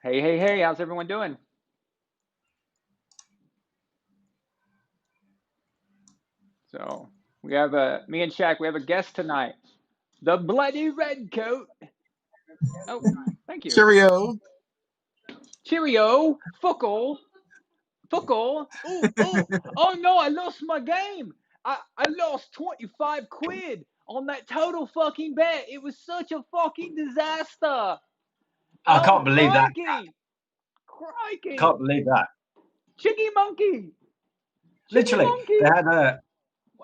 Hey, how's everyone doing? So we have me and Shaq, we have a guest tonight. The Bloody Redcoat. Oh, thank you. Cheerio. Cheerio. Fuckle. Oh no, I lost my game. I lost 25 quid on that total fucking bet. It was such a fucking disaster. I can't believe crikey. that. Crikey. Can't believe that. Chicky monkey. Literally, they had a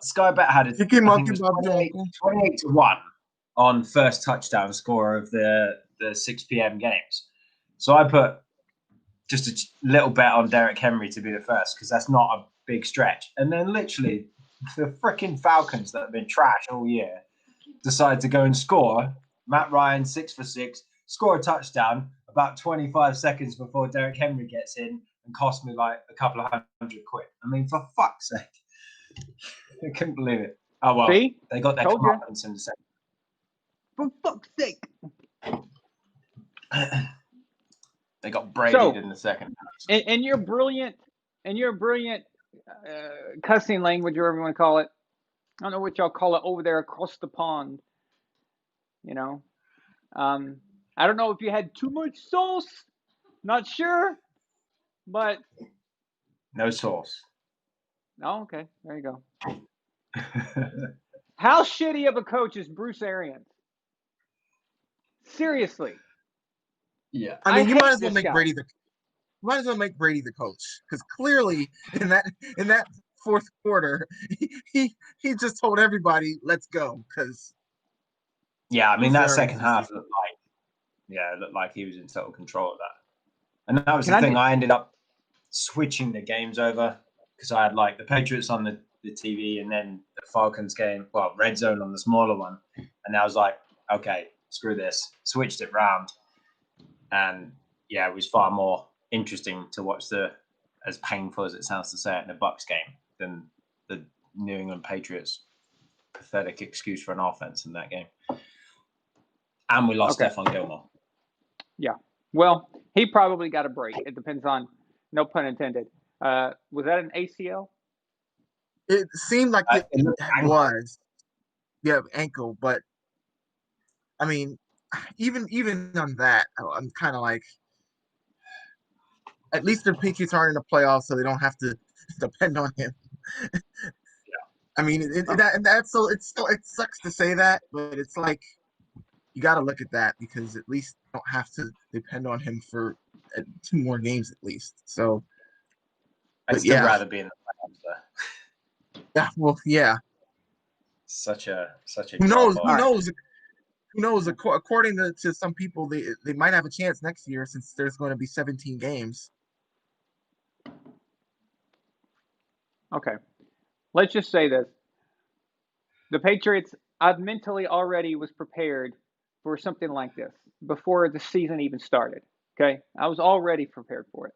Sky Bet had a Chicky monkey, 28 to 1 on first touchdown score of the 6 p.m. games. So I put just a little bet on Derrick Henry to be the first because that's not a big stretch. And then literally the freaking Falcons that have been trash all year decided to go and score. Matt Ryan 6 for 6, score a touchdown about 25 seconds before Derrick Henry gets in and cost me like a couple of $100. I mean, for fuck's sake. I couldn't believe it. Oh, well, See? They got their comeuppance in the second. For fuck's sake. They got braided in the second. And your brilliant cussing language, or whatever you want to call it. I don't know what y'all call it over there across the pond. You know, I don't know if you had too much sauce. Not sure, but no sauce. Oh, okay. There you go. How shitty of a coach is Bruce Arians? Seriously. Yeah. I mean, you might as well make Brady the coach, because clearly in that fourth quarter, he just told everybody, "Let's go." Because I mean that second half looked like he was in total control of that, and that was the thing. I ended up switching the games over because I had like the Patriots on the TV and then the Falcons game, red zone on the smaller one, and I was like, okay, screw this, switched it round, and it was far more interesting to watch as painful as it sounds to say it, in the Bucs game than the New England Patriots pathetic excuse for an offense in that game. And we lost Stephon Gilmore. Yeah. Well, he probably got a break. It depends on, no pun intended. Was that an ACL? It seemed like it was. Yeah, ankle. But, I mean, even on that, I'm kind of like, at least the Patriots aren't in the playoffs, so they don't have to depend on him. I mean, it sucks to say that, but it's like you got to look at that because at least you don't have to depend on him for 2 more games at least. So, I'd still rather be in the playoffs, though. Yeah, well, yeah. Such a. Who knows? Who knows? According to some people, they might have a chance next year since there's going to be 17 games. Okay. Let's just say this. The Patriots, I've mentally already was prepared for something like this before the season even started. Okay? I was already prepared for it.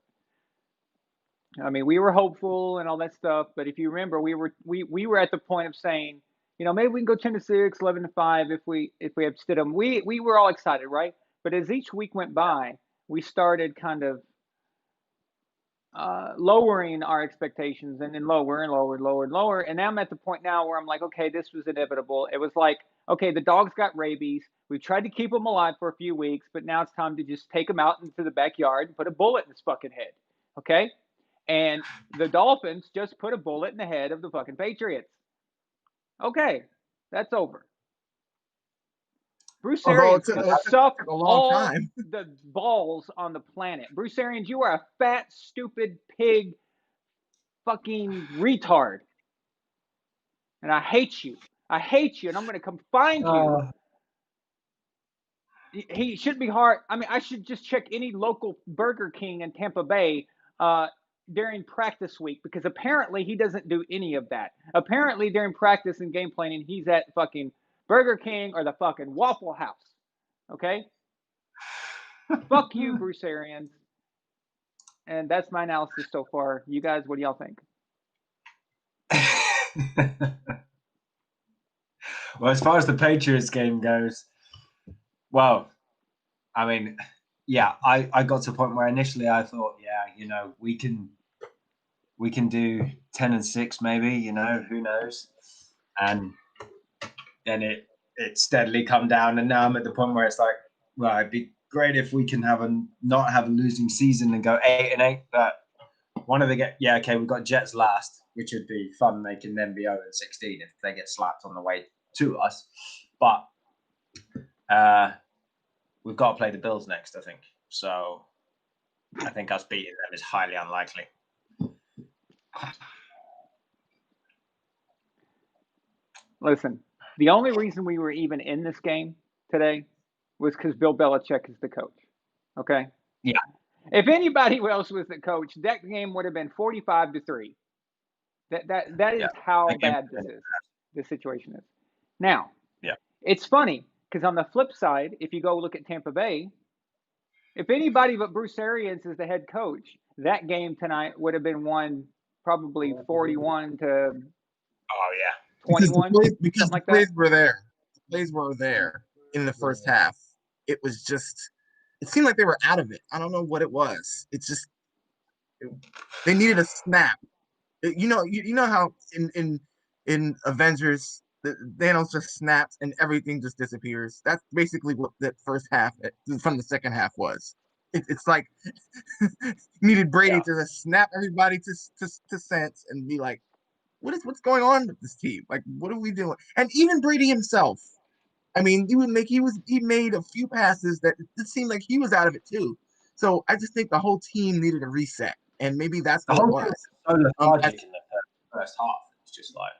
I mean, we were hopeful and all that stuff, but if you remember, we were at the point of saying, maybe we can go 10-6, 11-5 if we have Stidham. We were all excited, right? But as each week went by, we started kind of lowering our expectations and then lower and lower. And now I'm at the point now where I'm like, okay, this was inevitable. It was like, okay, the dog's got rabies. We tried to keep him alive for a few weeks, but now it's time to just take him out into the backyard and put a bullet in his fucking head. Okay? And the Dolphins just put a bullet in the head of the fucking Patriots. Okay, that's over. Bruce Arians can suck all the balls on the planet. Bruce Arians, you are a fat, stupid pig fucking retard. And I hate you. And I'm going to come find you. He should be hard. I mean, I should just check any local Burger King in Tampa Bay during practice week, because apparently he doesn't do any of that. Apparently during practice and game planning, he's at fucking Burger King or the fucking Waffle House. Okay? Fuck you, Bruce Arians. And that's my analysis so far. You guys, what do y'all think? Well, as far as the Patriots game goes, well, I mean, yeah, I got to a point where initially I thought, yeah, we can do 10-6 maybe, who knows? And then it steadily come down, and now I'm at the point where it's like, well, it'd be great if we can not have a losing season and go 8-8, but one of the we've got Jets last, which would be fun. They can then be 0-16 if they get slapped on the way to us. But we've got to play the Bills next, I think. So I think us beating them is highly unlikely. Listen, the only reason we were even in this game today was because Bill Belichick is the coach. Okay? Yeah. If anybody else was the coach, that game would have been 45-3. That is how bad this situation is. Now, it's funny because on the flip side, if you go look at Tampa Bay, if anybody but Bruce Arians is the head coach, that game tonight would have been won probably 41 to 21. Because the plays were there. The plays were there in the first half. It was just, it seemed like they were out of it. I don't know what it was. It's just, they needed a snap. You know how in Avengers, Thanos just snaps and everything just disappears. That's basically what that first half from the second half was. It's like needed Brady to just snap everybody to sense and be like, what's going on with this team? Like, what are we doing? And even Brady himself, I mean, he made a few passes that it seemed like he was out of it too. So I just think the whole team needed a reset, and maybe that's what it was. So lethargic in the first half. It's just like,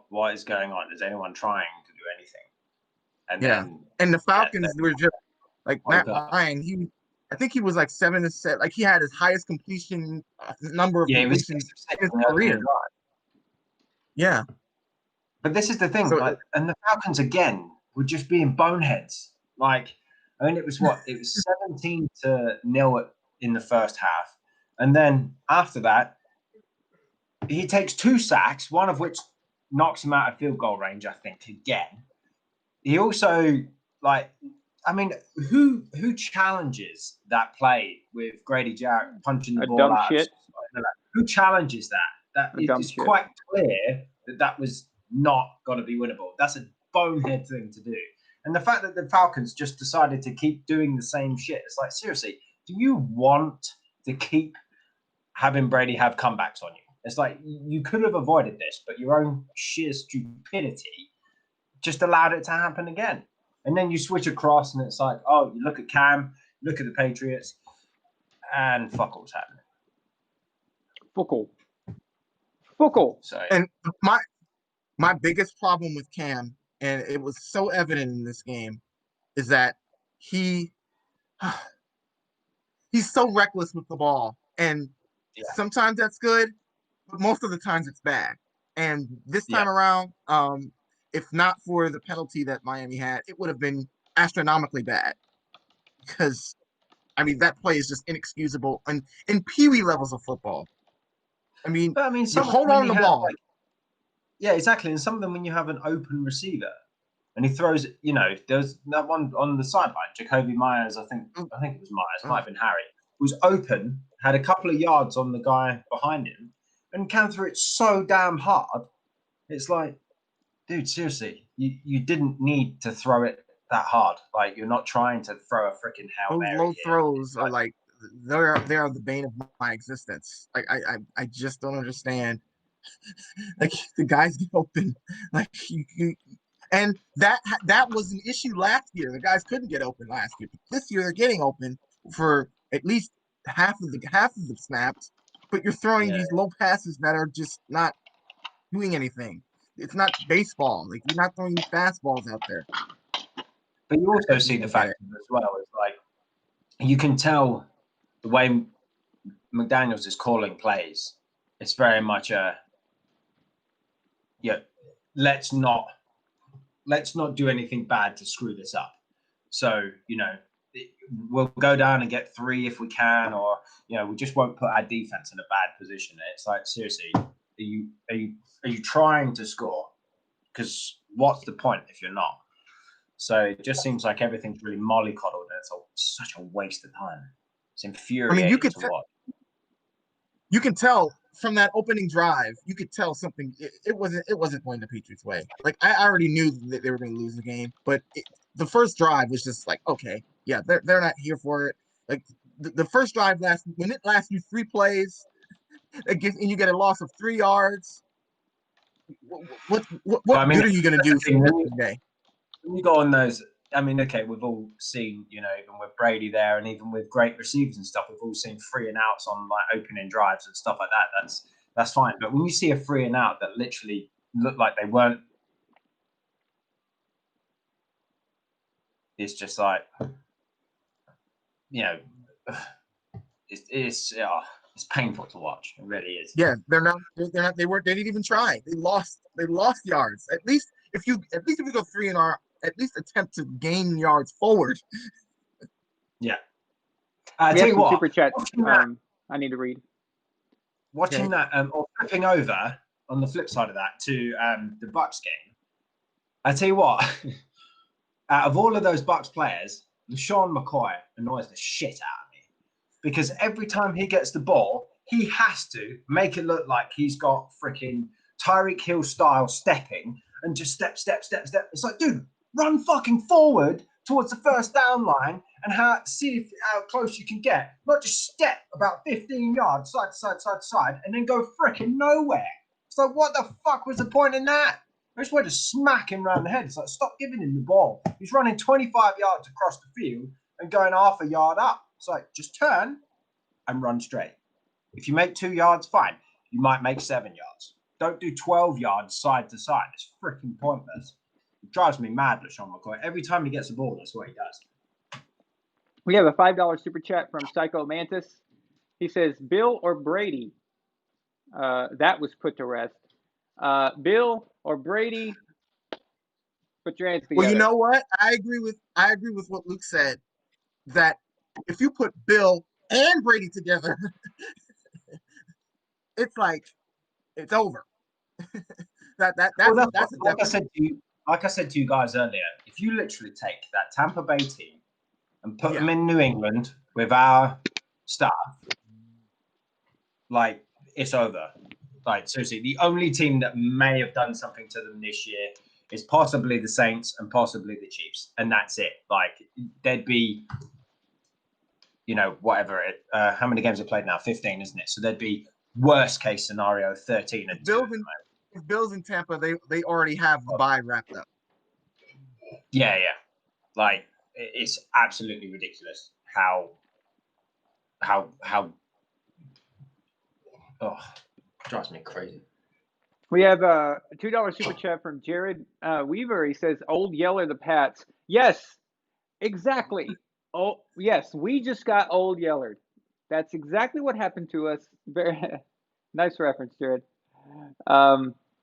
what is going on? Is anyone trying to do anything? And then, and the Falcons were just like Matt Ryan. I think he was like 7-7. Like he had his highest completion number of completions in his career. Yeah. But this is the thing, and the Falcons again were just being boneheads. Like, I mean, it was 17-0 in the first half, and then after that, he takes 2 sacks, one of which knocks him out of field goal range, I think, again. He also, I mean, who challenges that play with Grady Jarrett punching the ball out? Shit. Who challenges that? That it's quite clear that was not going to be winnable. That's a bonehead thing to do. And the fact that the Falcons just decided to keep doing the same shit, it's like, seriously, do you want to keep having Brady have comebacks on you? It's like, you could have avoided this, but your own sheer stupidity just allowed it to happen again. And then you switch across and it's like, oh, you look at Cam, look at the Patriots, and fuck all's happening. Fuckle. So, and my biggest problem with Cam, and it was so evident in this game, is that he's so reckless with the ball. And sometimes that's good, but most of the times it's bad. And this time around, if not for the penalty that Miami had, it would have been astronomically bad. Because, I mean, that play is just inexcusable and in peewee levels of football. I mean, you hold on to the ball. Yeah, exactly. And some of them when you have an open receiver and he throws it, there's that one on the sideline, Jacoby Myers, I think it was Myers, might have been Harry, was open, had a couple of yards on the guy behind him, and Cam threw it so damn hard. It's like, dude, seriously, you didn't need to throw it that hard. Like, you're not trying to throw a freaking Hail Mary. Those low throws are like, they are the bane of my existence. Like, I just don't understand. Like, the guys get open. Like, and that was an issue last year. The guys couldn't get open last year. But this year they're getting open for at least half of the snaps. But you're throwing these low passes that are just not doing anything. It's not baseball. Like, you're not throwing fastballs out there. But you also see the fact as well. It's like, you can tell the way McDaniels is calling plays. It's very much let's not do anything bad to screw this up. So, we'll go down and get 3 if we can, or, we just won't put our defense in a bad position. It's like, seriously, are you trying to score? Because what's the point if you're not? So it just seems like everything's really mollycoddled, and it's such a waste of time. It's infuriating to watch. You can tell from that opening drive. You could tell something. It wasn't going the Patriots' way. Like I already knew that they were going to lose the game, but the first drive was just like, okay, yeah, they're not here for it. Like the first drive when it lasts you 3 plays, and you get a loss of 3 yards. What good are you going to do for the day? When you go on those, I mean, okay, we've all seen, you know, even with Brady there, and even with great receivers and stuff, we've all seen 3 and outs on like opening drives and stuff like that. That's fine. But when you see a 3 and out that literally looked like they weren't, it's just like, you know, it's painful to watch. It really is. Yeah, they didn't even try. They lost yards. At least if you go 3 and out, at least attempt to gain yards forward. Yeah. I tell you what, super chat. I need to read. Watching that, or flipping over on the flip side of that to the Bucs game. I tell you what, out of all of those Bucs players, LeSean McCoy annoys the shit out of me, because every time he gets the ball, he has to make it look like he's got freaking Tyreek Hill style stepping and just step. It's like, dude, run fucking forward towards the first down line and see how close you can get. Not just step about 15 yards side to side and then go freaking nowhere. It's like, what the fuck was the point in that? I just wanted to smack him around the head. It's like, stop giving him the ball. He's running 25 yards across the field and going half a yard up. It's like, just turn and run straight. If you make 2 yards, fine. You might make 7 yards. Don't do 12 yards side to side. It's freaking pointless. It drives me mad, LeSean McCoy. Every time he gets the ball, that's what he does. We have a $5 super chat from Psycho Mantis. He says, Bill or Brady? That was put to rest. Bill or Brady? Put your hands together. Well, you know what? I agree with what Luke said, that if you put Bill and Brady together, it's like it's over. That's a like I said to you guys earlier, if you literally take that Tampa Bay team and put them in New England with our staff, like, it's over. Like, seriously, the only team that may have done something to them this year is possibly the Saints and possibly the Chiefs, and that's it. Like, they'd be, you know, whatever it. How many games have played now? 15, isn't it? So they'd be worst case scenario 13 and 2. If Bills in Tampa, they already have the bye wrapped up. Yeah. Like, it's absolutely ridiculous how drives me crazy. We have a $2 super chat from Jared Weaver. He says, "Old Yeller the Pats." Yes, exactly. Oh, yes, we just got old Yellered. That's exactly what happened to us. Very nice reference, Jared.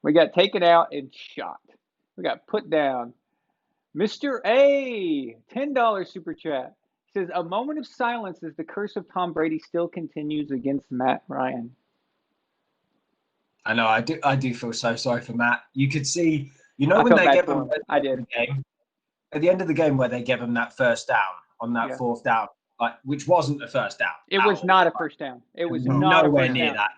We got taken out and shot. We got put down. Mr. A, $10 super chat. Says, "A moment of silence as the curse of Tom Brady still continues against Matt Ryan." I know. I do feel so sorry for Matt. You could see, you know, when they gave him at the end of the game where they gave him that first down on that fourth down, like, which wasn't a first down. It was not a first down. It was nowhere near that.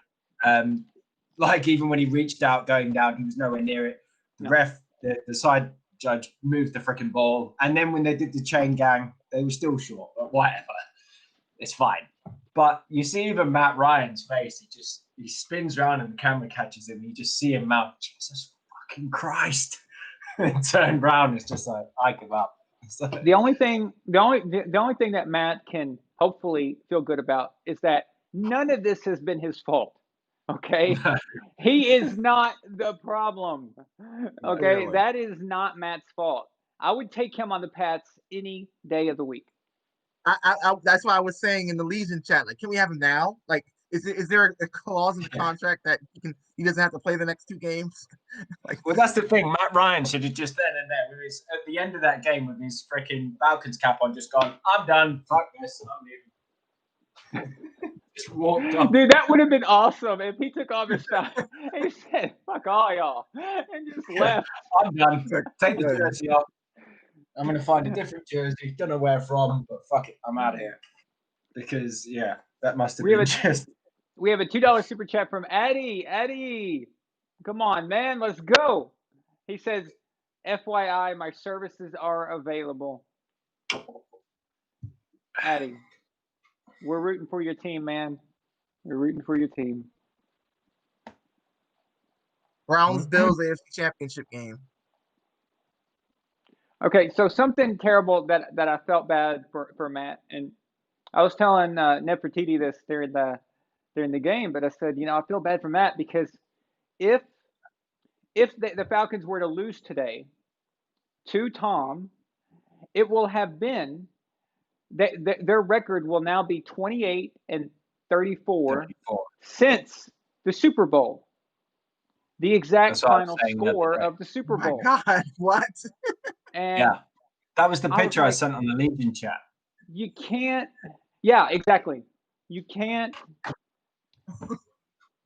Like, even when he reached out going down, he was nowhere near it. The ref, the side judge moved the freaking ball, and then when they did the chain gang, they were still short. But whatever, it's fine. But you see even Matt Ryan's face, he spins around and the camera catches him. You just see him mouth, "Jesus fucking Christ," and turn around. It's just like, I give up. The only thing that Matt can hopefully feel good about is that none of this has been his fault. Okay, he is not the problem. Okay, really. That is not Matt's fault. I would take him on the Pats any day of the week. That's why I was saying in the Legion chat, like, can we have him now? Like, is there a clause in the contract that he doesn't have to play the next 2 games? Like, well, that's the thing. Matt Ryan should have just then and there, at the end of that game with his freaking Falcons cap on, just gone, "I'm done. Fuck this. I'm leaving." Just walked off. Dude, that would have been awesome if he took off his stuff and he said, "Fuck all y'all," and just left. "I'm done. Take the jersey off." I'm going to find a different jersey. Don't know where from, but fuck it. I'm out of here. Because, yeah, that must have been just... We have a $2 super chat from Addy. Addy, come on, man. Let's go. He says, FYI, my services are available. Addy, we're rooting for your team, man. We're rooting for your team. Browns Bills AFC Championship game. Okay, so something terrible that I felt bad for Matt, and I was telling Nefertiti this during the game, but I said, I feel bad for Matt because if the Falcons were to lose today to Tom, it will have been their record will now be 28-34 since the Super Bowl. The exact final score of the Super Bowl. My God, what? And yeah, that was the picture I sent on the Legion chat. You can't. Yeah, exactly. You can't.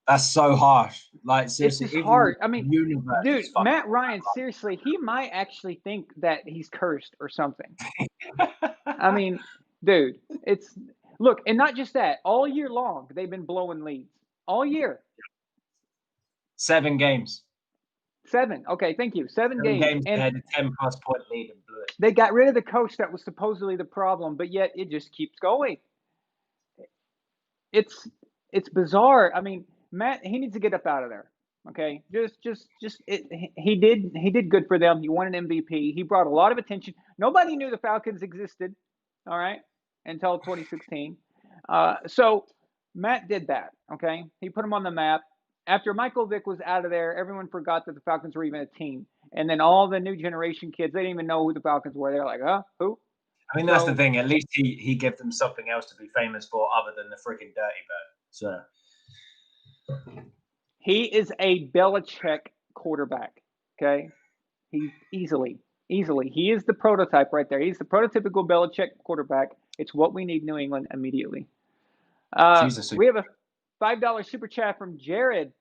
That's so harsh. Like, seriously, it's hard. I mean, dude, Matt Ryan, seriously, he might actually think that he's cursed or something. I mean, dude, look, and not just that. All year long, they've been blowing leads. All year. 7 games. 7. Okay, thank you. 7 games. And they had a 10+ point lead and blew it. They got rid of the coach that was supposedly the problem, but yet it just keeps going. It's bizarre. I mean, Matt, he needs to get up out of there. Okay, he did good for them. He won an MVP. He brought a lot of attention. Nobody knew the Falcons existed. All right, until 2016. So Matt did that. Okay, he put them on the map. After Michael Vick was out of there, everyone forgot that the Falcons were even a team. And then all the new generation kids, they didn't even know who the Falcons were. They're like, huh? Who? I mean, that's the thing. At least he gave them something else to be famous for other than the freaking Dirty Bird. So he is a Belichick quarterback. Okay, he's easily. He is the prototype right there. He's the prototypical Belichick quarterback. It's what we need New England immediately. We have a $5 super chat from Jared.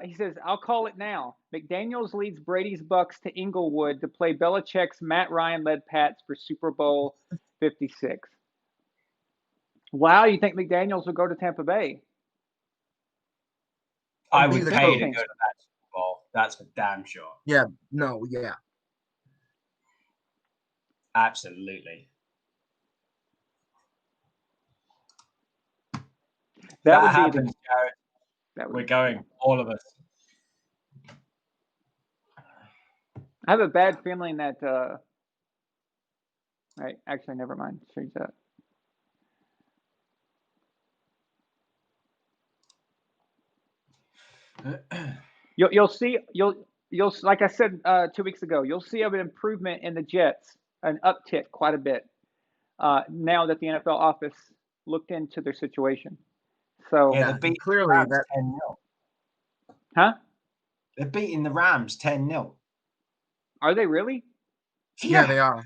He says, I'll call it now. McDaniels leads Brady's Bucs to Inglewood to play Belichick's Matt Ryan-led Pats for Super Bowl 56. Wow, you think McDaniels will go to Tampa Bay? I would pay to go to that Super Bowl. That's for damn sure. Yeah. Absolutely. That happens, Jared. We're going, all of us. I have a bad feeling that right, actually never mind. Change that. You'll see like I said 2 weeks ago, you'll see an improvement in the Jets, an uptick quite a bit now that the NFL office looked into their situation. So yeah, they're beating clearly that 10-0. Huh? They're beating the Rams 10-0. Are they really? Yeah, they are.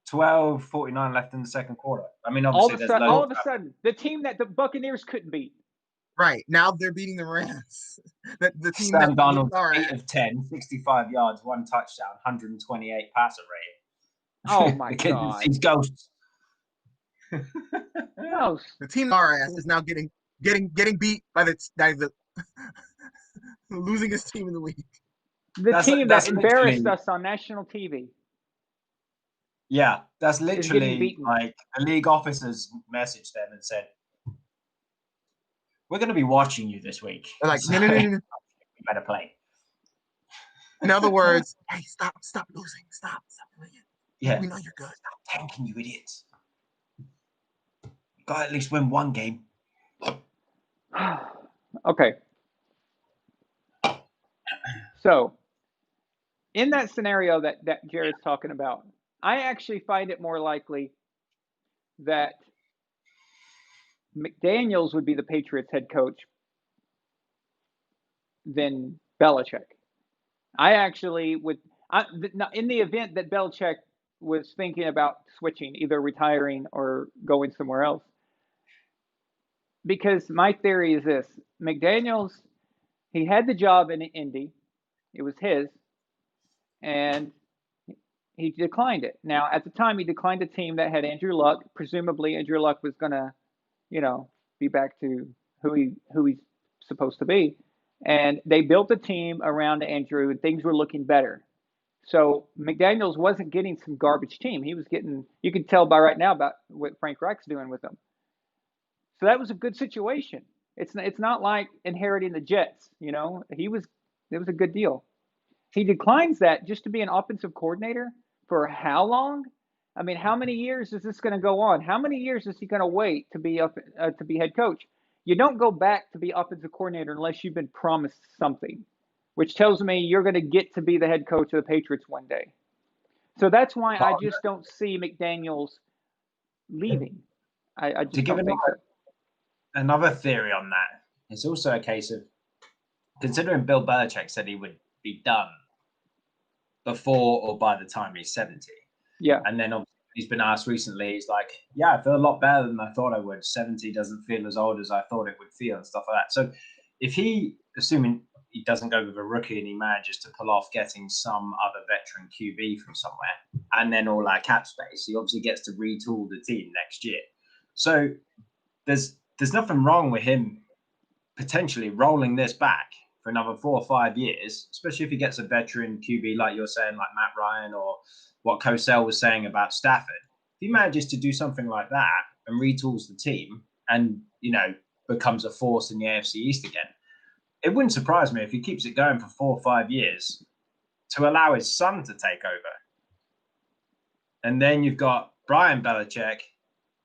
12:49 left in the second quarter. I mean, obviously, all of a sudden, the team that the Buccaneers couldn't beat. Right. Now they're beating the Rams. The team Sam Darnold, 8 of 10, 65 yards, 1 touchdown, 128 passer rating. Oh, my God. He's ghosts. The team RS is now getting beat by the losing his team in the league. The team that embarrassed us on national TV. Yeah, that's literally like the league officers messaged them and said, "We're going to be watching you this week." They're like, no. We better play. In other words, hey, stop losing. Stop doing it. Yeah. We know you're good. Stop tanking, you idiots. Got to at least win one game. Okay. So, in that scenario that Jared's talking about, I actually find it more likely that McDaniels would be the Patriots head coach than Belichick. I actually would, in the event that Belichick was thinking about switching, either retiring or going somewhere else. Because my theory is this: McDaniels, he had the job in Indy, it was his, and he declined it. Now, at the time, he declined a team that had Andrew Luck. Presumably, Andrew Luck was going to, be back to who he's supposed to be. And they built a team around Andrew, and things were looking better. So McDaniels wasn't getting some garbage team. He was getting, you can tell by right now about what Frank Reich's doing with them. So that was a good situation. It's not like inheriting the Jets, it was a good deal. He declines that just to be an offensive coordinator for how long? I mean, how many years is this going to go on? How many years is he going to wait to be head coach? You don't go back to be offensive coordinator unless you've been promised something, which tells me you're going to get to be the head coach of the Patriots one day. So that's why I just don't see McDaniels leaving. I just don't think so. Another theory on that, it's also a case of, considering Bill Belichick said he would be done before or by the time he's 70. Yeah. And then obviously he's been asked recently, he's like, yeah, I feel a lot better than I thought I would. 70 doesn't feel as old as I thought it would feel and stuff like that. So if he, assuming he doesn't go with a rookie and he manages to pull off getting some other veteran QB from somewhere and then all that cap space, he obviously gets to retool the team next year. So there's nothing wrong with him potentially rolling this back for another 4 or 5 years, especially if he gets a veteran QB like you're saying, like Matt Ryan, or what Cosell was saying about Stafford. If he manages to do something like that and retools the team and, becomes a force in the AFC East again, it wouldn't surprise me if he keeps it going for 4 or 5 years to allow his son to take over. And then you've got Brian Belichick,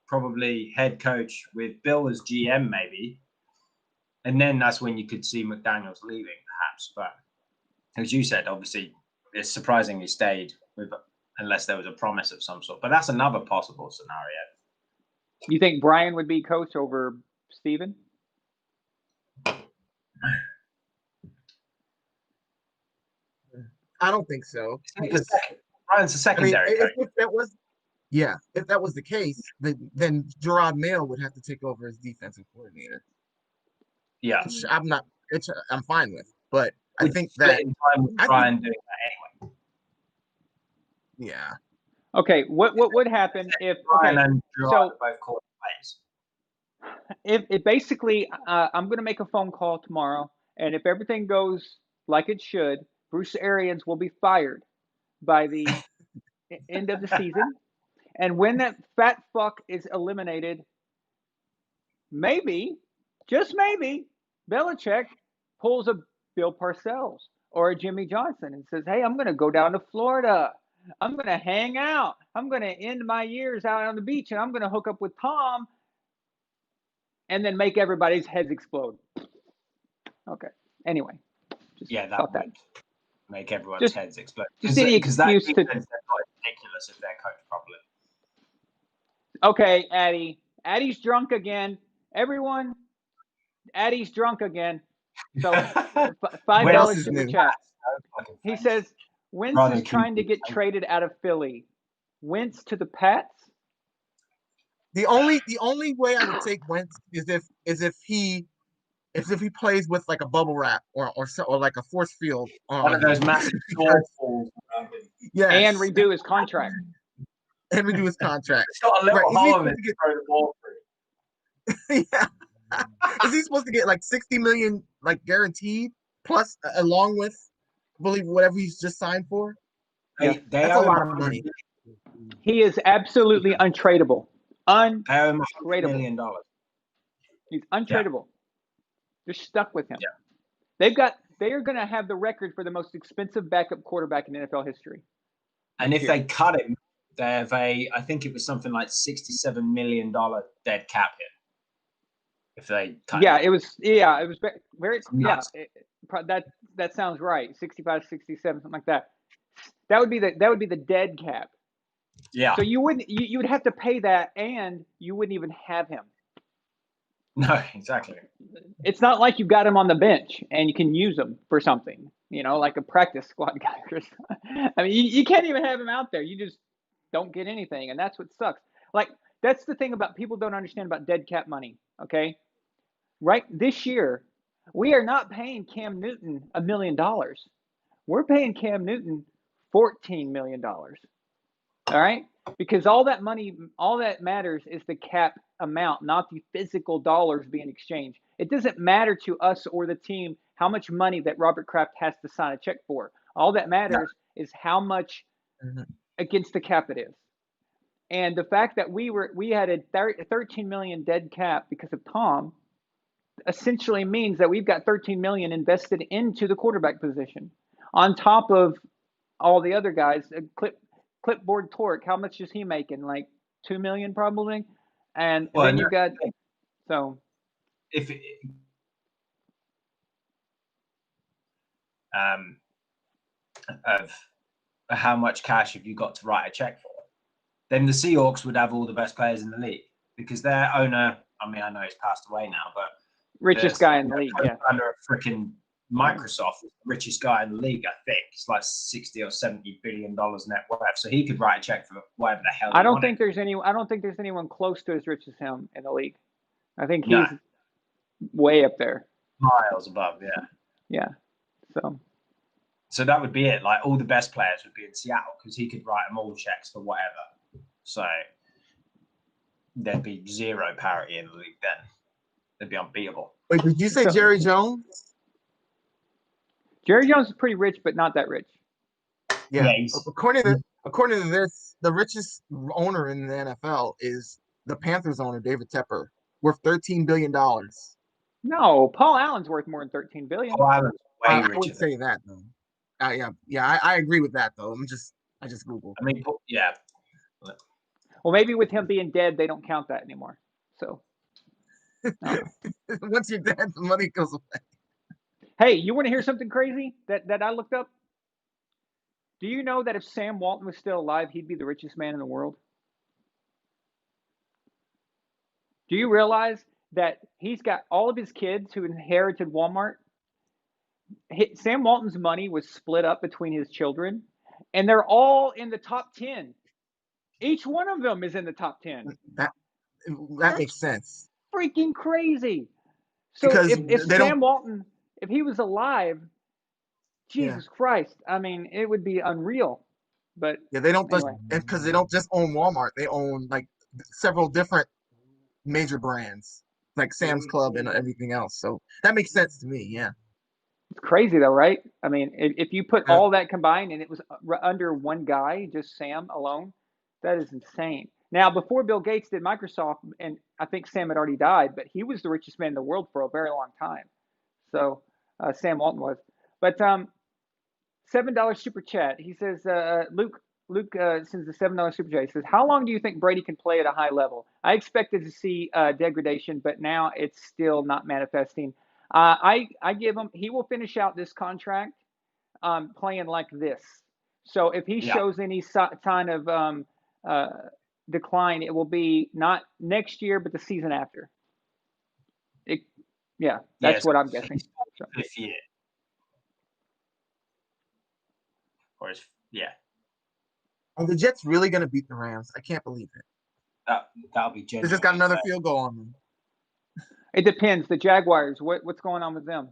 probably head coach with Bill as GM maybe. And then that's when you could see McDaniels leaving, perhaps. But as you said, obviously, it's surprising he stayed unless there was a promise of some sort. But that's another possible scenario. You think Brian would be coach over Steven? I don't think so. Because Brian's a secondary coach. If that was the case, then Gerard Mayo would have to take over as defensive coordinator. Yeah, which I'm fine with, but I think that Brian doing that anyway. Yeah. Okay, what would happen if? Brian and Gerard both called plays. If basically, I'm going to make a phone call tomorrow, and if everything goes like it should, Bruce Arians will be fired by the end of the season. And when that fat fuck is eliminated, maybe, just maybe, Belichick pulls a Bill Parcells or a Jimmy Johnson and says, hey, I'm going to go down to Florida. I'm going to hang out. I'm going to end my years out on the beach, and I'm going to hook up with Tom and then make everybody's heads explode. Okay. Anyway. That would make everyone's heads explode. Because that is ridiculous if they're coached properly. Okay, Addy. Addy's drunk again. Everyone, Addy's drunk again. So $5 super chat. He says, Wentz is trying to get traded out of Philly. Wentz to the Pats? The only way I would take Wentz is if he plays with like a bubble wrap or like a force field one of those massive balls. Yes. And redo his contract. It's got a little hole in it to throw the ball through. Yeah. Is he supposed to get like $60 million like guaranteed plus along with I believe whatever he's just signed for? That's a lot of money. He is absolutely untradeable. $1 million. He's untradeable. They're stuck with him. Yeah. They are going to have the record for the most expensive backup quarterback in NFL history. And if they cut him, they have I think it was something like $67 million dead cap hit. If they cut him. It was very that sounds right. 65, 67, something like that. That would be the dead cap. Yeah. So you would have to pay that, and you wouldn't even have him. No, exactly. It's not like you got him on the bench and you can use him for something, like a practice squad guy. I mean, you can't even have him out there. You just don't get anything, and that's what sucks. Like, that's the thing about people don't understand about dead cap money, okay? Right this year, we are not paying Cam Newton $1 million. We're paying Cam Newton $14 million. All right, because all that money, all that matters is the cap amount, not the physical dollars being exchanged. It doesn't matter to us or the team how much money that Robert Kraft has to sign a check for. All that matters is how much against the cap it is. And the fact that we had a 13 million dead cap because of Tom essentially means that we've got 13 million invested into the quarterback position on top of all the other guys. Clipboard Torque, how much is he making? Like 2 million probably. And then you've got if of how much cash have you got to write a check for, then the Seahawks would have all the best players in the league because their owner, I mean, I know he's passed away now, but richest guy in the league, under a freaking Microsoft, the richest guy in the league, I think. It's like $60 or $70 billion net worth. So he could write a check for whatever the hell. I don't think there's anyone close to as rich as him in the league. I think he's way up there. Miles above, yeah. Yeah. So that would be it. Like all the best players would be in Seattle because he could write them all checks for whatever. So there'd be zero parity in the league then. They'd be unbeatable. Wait, did you say Jerry Jones? Jerry Jones is pretty rich, but not that rich. Yeah. According to this, the richest owner in the NFL is the Panthers owner, David Tepper, worth $13 billion. No, Paul Allen's worth more than $13 billion. Paul Allen's way richer. I would say that though. I agree with that though. I just Googled. I mean, yeah. Well, maybe with him being dead, they don't count that anymore. So once you're dead, the money goes away. Hey, you want to hear something crazy that I looked up? Do you know that if Sam Walton was still alive, he'd be the richest man in the world? Do you realize that he's got all of his kids who inherited Walmart? Sam Walton's money was split up between his children, and they're all in the top 10. Each one of them is in the top 10. That makes sense. Freaking crazy. So if Sam Walton, if he was alive, Jesus Christ, I mean, it would be unreal. But they don't because they don't just own Walmart. They own like several different major brands, like Sam's Club and everything else. So that makes sense to me. Yeah. It's crazy though, right? I mean, if you put all that combined and it was under one guy, just Sam alone, that is insane. Now, before Bill Gates did Microsoft, and I think Sam had already died, but he was the richest man in the world for a very long time. So Sam Walton was. But $7 super chat. He says, Luke sends the $7 super chat. He says, how long do you think Brady can play at a high level? I expected to see degradation, but now it's still not manifesting. I give him, he will finish out this contract playing like this. So if he shows any sign of decline, it will be not next year, but the season after. That's what I'm guessing. This year. Or Are the Jets really going to beat the Rams? I can't believe it. That'll be genuine. They just got another field goal on them. It depends. The Jaguars, what's going on with them?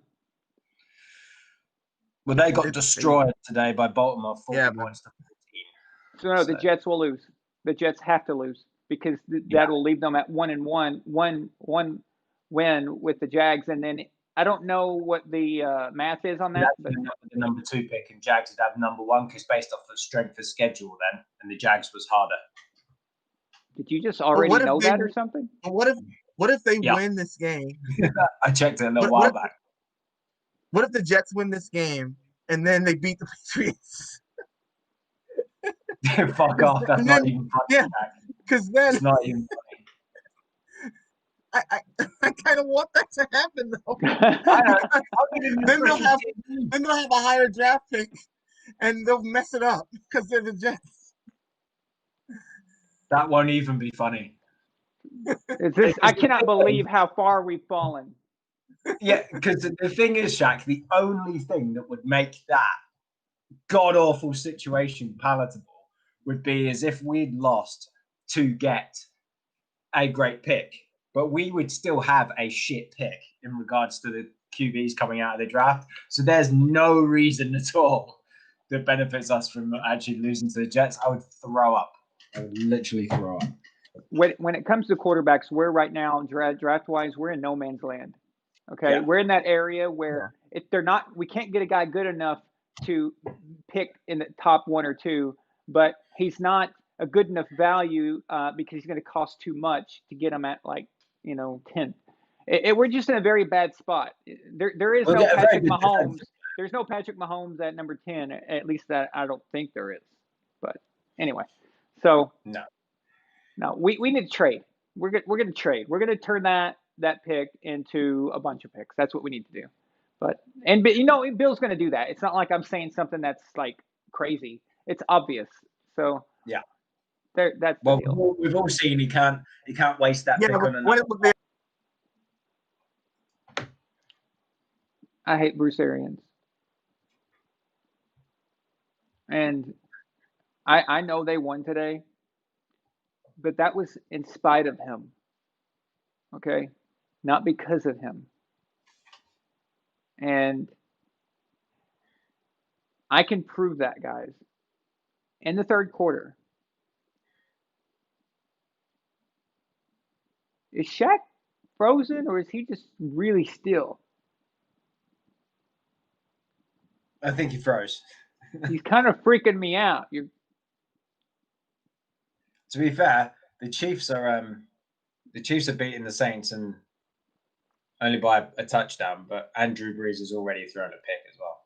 Well, they got destroyed today by Baltimore. 40 points to 14. So no, the Jets will lose. The Jets have to lose because that will leave them at 1-1, one win with the Jags, and then I don't know what the math is on that. But the number 2 pick, and Jags would have number 1 because based off the strength of schedule then, and the Jags was harder. Did you just already know that or something? What if they win this game? I checked it a little while back. What if the Jets win this game and then they beat the Patriots? Fuck off. That's not even funny. Yeah, because then it's not even funny. I kind of want that to happen though. Then they'll have a higher draft pick and they'll mess it up because they're the Jets. That won't even be funny. I cannot believe how far we've fallen. Yeah, because the thing is, Shaq, the only thing that would make that god-awful situation palatable would be as if we'd lost to get a great pick, but we would still have a shit pick in regards to the QBs coming out of the draft. So there's no reason at all that benefits us from actually losing to the Jets. I would throw up. I would literally throw up. When it comes to quarterbacks, we're right now draft wise, we're in no man's land. Okay, Yeah. we're in that area where if they're not, we can't get a guy good enough to pick in the top 1 or 2, but he's not a good enough value because he's going to cost too much to get him at 10th. We're just in a very bad spot. There is no Patrick Mahomes. There's no Patrick Mahomes at number 10. At least that I don't think there is. But anyway, so no, we need to trade. We're going to trade. We're going to turn that pick into a bunch of picks. That's what we need to do. But Bill's going to do that. It's not like I'm saying something that's like crazy. It's obvious. So yeah, that's the deal. We've all seen he can't waste that pick on another. I hate Bruce Arians, and I know they won today, but that was in spite of him. Okay, not because of him. And I can prove that, guys. In the third quarter, is Shaq frozen or is he just really still? I think he froze. He's kind of freaking me out. To be fair, the Chiefs are beating the Saints and only by a touchdown, but Andrew Brees has already thrown a pick as well.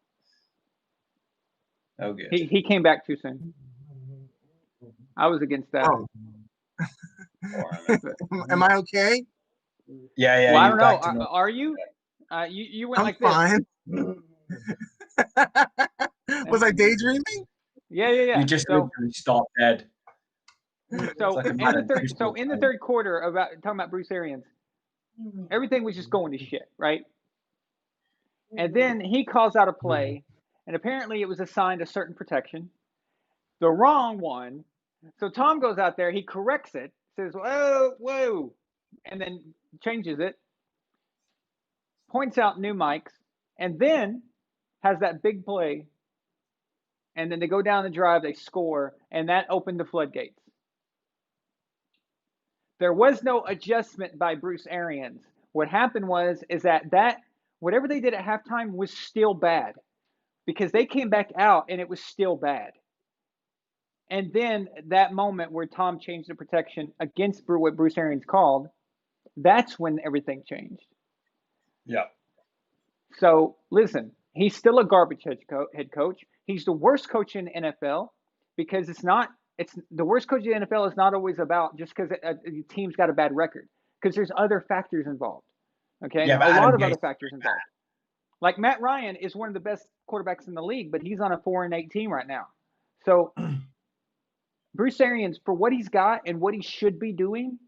Oh, good. He came back too soon. I was against that. Oh. Am I okay? Yeah. Well, I don't know. Are you? You went I'm like fine. this. Was I daydreaming? Yeah. You just literally stopped dead. So in the third quarter, talking about Bruce Arians, everything was just going to shit, right? And then he calls out a play, and apparently it was assigned a certain protection, the wrong one. So Tom goes out there, he corrects it, says, whoa, and then changes it, points out new mics, and then has that big play. And then they go down the drive, they score, and that opened the floodgates. There was no adjustment by Bruce Arians. What happened is that whatever they did at halftime was still bad because they came back out and it was still bad. And then that moment where Tom changed the protection against what Bruce Arians called, that's when everything changed. Yeah. So listen, he's still a garbage head coach. He's the worst coach in the NFL because it's the worst coach in the NFL is not always about just because a team's got a bad record because there's other factors involved. Okay, yeah, a lot of other factors involved. Like Matt Ryan is one of the best quarterbacks in the league, but he's on a 4-8 team right now. So Bruce Arians, for what he's got and what he should be doing,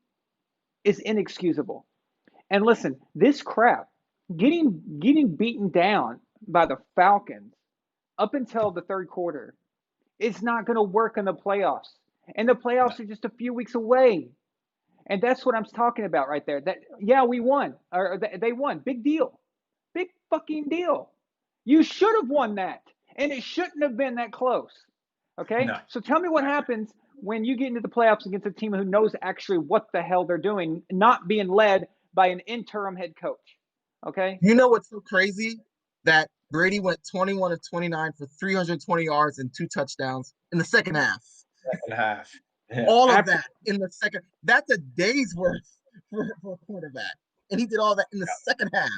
is inexcusable. And listen, this crap, getting beaten down by the Falcons up until the third quarter, is not going to work in the playoffs. And the playoffs are just a few weeks away. And that's what I'm talking about right there. We won. Or they won. Big deal. Big fucking deal. You should have won that. And it shouldn't have been that close. Okay? No. So tell me what happens when you get into the playoffs against a team who knows actually what the hell they're doing, not being led by an interim head coach. Okay? You know what's so crazy? That Brady went 21 of 29 for 320 yards and 2 touchdowns in the second half. Yeah. All of that in the second. That's a day's worth for a quarterback. And he did all that in the second half.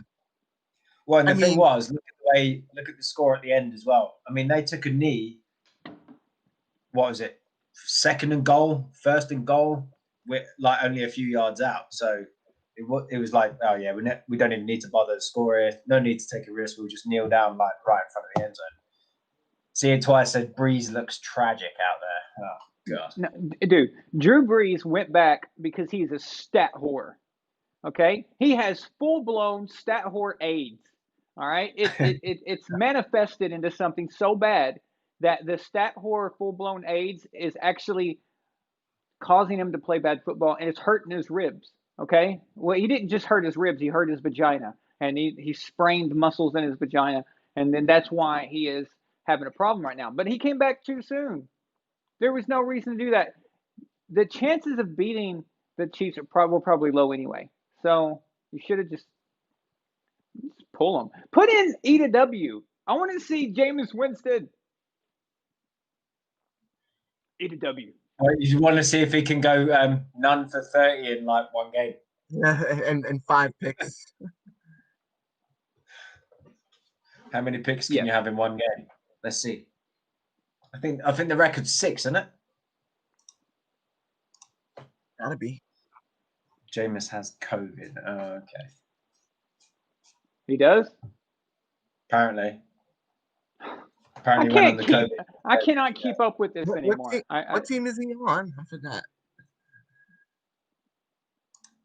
Well, and the thing was, look at the score at the end as well. I mean, they took a knee. What was it? First and goal, with like only a few yards out. So it was like, oh yeah, we don't even need to bother to score it. No need to take a risk. We'll just kneel down like right in front of the end zone. See it twice. Said Breeze looks tragic out there. Oh god. No, dude, Drew Brees went back because he's a stat whore. Okay, he has full-blown stat whore AIDS. All right, it's manifested into something so bad that the stat whore full-blown AIDS is actually causing him to play bad football, and it's hurting his ribs. Okay, well, he didn't just hurt his ribs; he hurt his vagina, and he sprained muscles in his vagina, and then that's why he is having a problem right now. But he came back too soon. There was no reason to do that. the chances of beating the Chiefs were probably low anyway. So you should have just pull them. Put in E to W. I want to see Jameis Winston. E to W. You want to see if he can go none for 30 in like one game. Yeah, and 5 picks. How many picks can you have in one game? Let's see. I think the record's 6, isn't it? Gotta be. Jameis has COVID. Oh, okay. He does? Apparently I cannot keep up with this anymore. What team is he on? I forgot.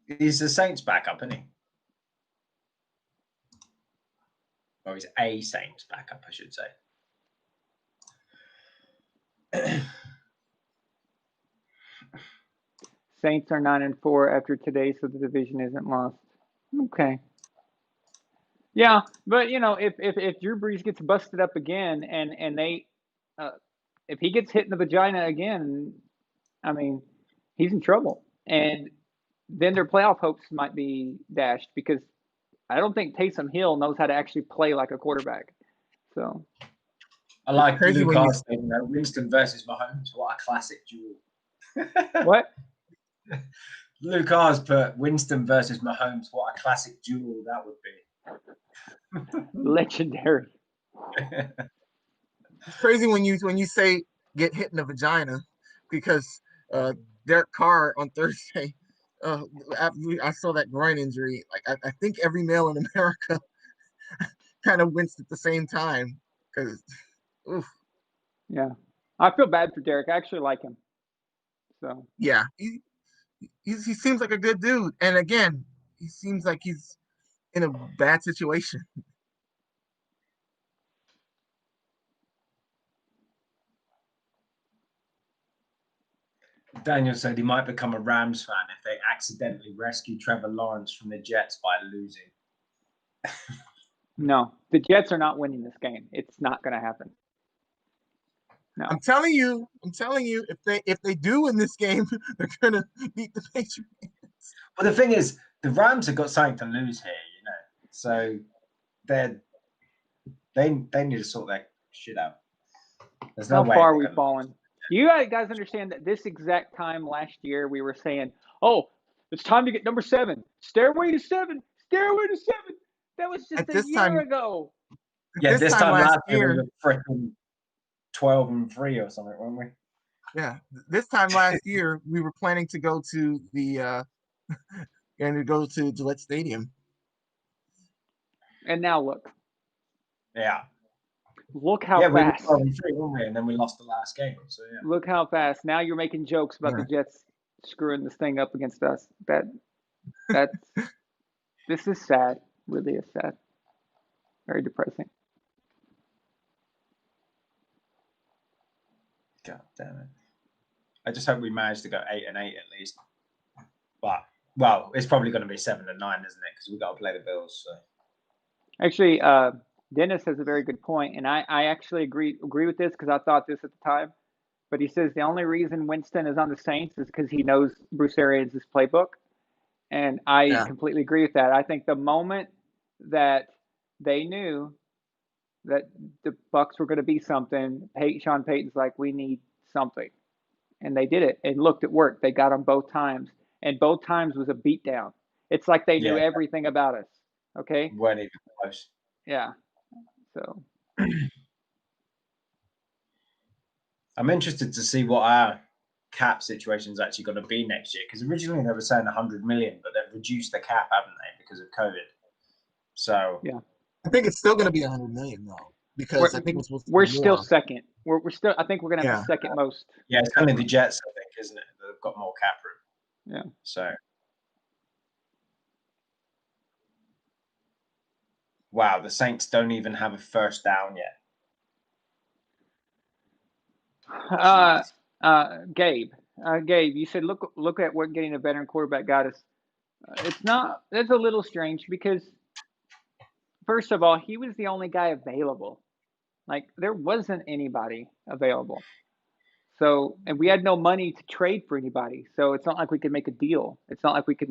He's the Saints backup, isn't he? Or he's a Saints backup, I should say. Saints are 9-4 after today, so the division isn't lost. Okay. Yeah, but if Drew Brees gets busted up again, and they, if he gets hit in the vagina again, I mean, he's in trouble, and then their playoff hopes might be dashed because I don't think Taysom Hill knows how to actually play like a quarterback. So I like Lucas thing, Winston versus Mahomes. What a classic duel. What? Lucas put Winston versus Mahomes. What a classic duel that would be. Legendary. It's crazy when you say get hit in the vagina, because Derek Carr on Thursday, I saw that groin injury. Like I think every male in America kind of winced at the same time because, oof. Yeah, I feel bad for Derek. I actually like him. So yeah, he seems like a good dude, and again, he seems like he's in a bad situation. Daniel said he might become a Rams fan if they accidentally rescue Trevor Lawrence from the Jets by losing. No, the Jets are not winning this game. It's not going to happen. No. I'm telling you, if they do win this game, they're going to beat the Patriots. Well, the thing is, the Rams have got something to lose here, So they need to sort that shit out. There's no way. How far we've fallen. Do you guys understand that this exact time last year we were saying, "Oh, it's time to get number 7. Stairway to 7. Stairway to 7." That was just a year ago. Yeah, this time last year we were freaking 12-3 or something, weren't we? Yeah, this time last year we were planning to go to the Gillette Stadium. And now look. Yeah. Look how fast. We were 12-3, weren't we? And then we lost the last game. So yeah. Look how fast. Now you're making jokes about the Jets screwing this thing up against us. That's this is sad. Really is sad. Very depressing. God damn it. I just hope we manage to go 8-8 at least. But it's probably going to be 7-9, isn't it? Because we've got to play the Bills. So actually, Dennis has a very good point, and I actually agree with this because I thought this at the time. But he says the only reason Winston is on the Saints is because he knows Bruce Arians' playbook, and I completely agree with that. I think the moment that they knew that the Bucs were going to be something, Sean Payton's like, we need something, and they did it. And looked, it worked. They got them both times, and both times was a beatdown. It's like they knew everything about us. Okay, weren't even close. Yeah. So I'm interested to see what our cap situation is actually going to be next year, because originally they were saying 100 million, but they've reduced the cap, haven't they, because of COVID? So yeah, I think it's still going to be 100 million though, because I think it's supposed to we're be still more. Second. We're still. I think we're going to have the second most. Yeah, it's only the Jets, I think, isn't it? They've got more cap room. Yeah. So. Wow, the Saints don't even have a first down yet. Gabe, you said look at what getting a veteran quarterback got us. That's a little strange because, first of all, he was the only guy available. Like there wasn't anybody available. So, and we had no money to trade for anybody. So it's not like we could make a deal. It's not like we could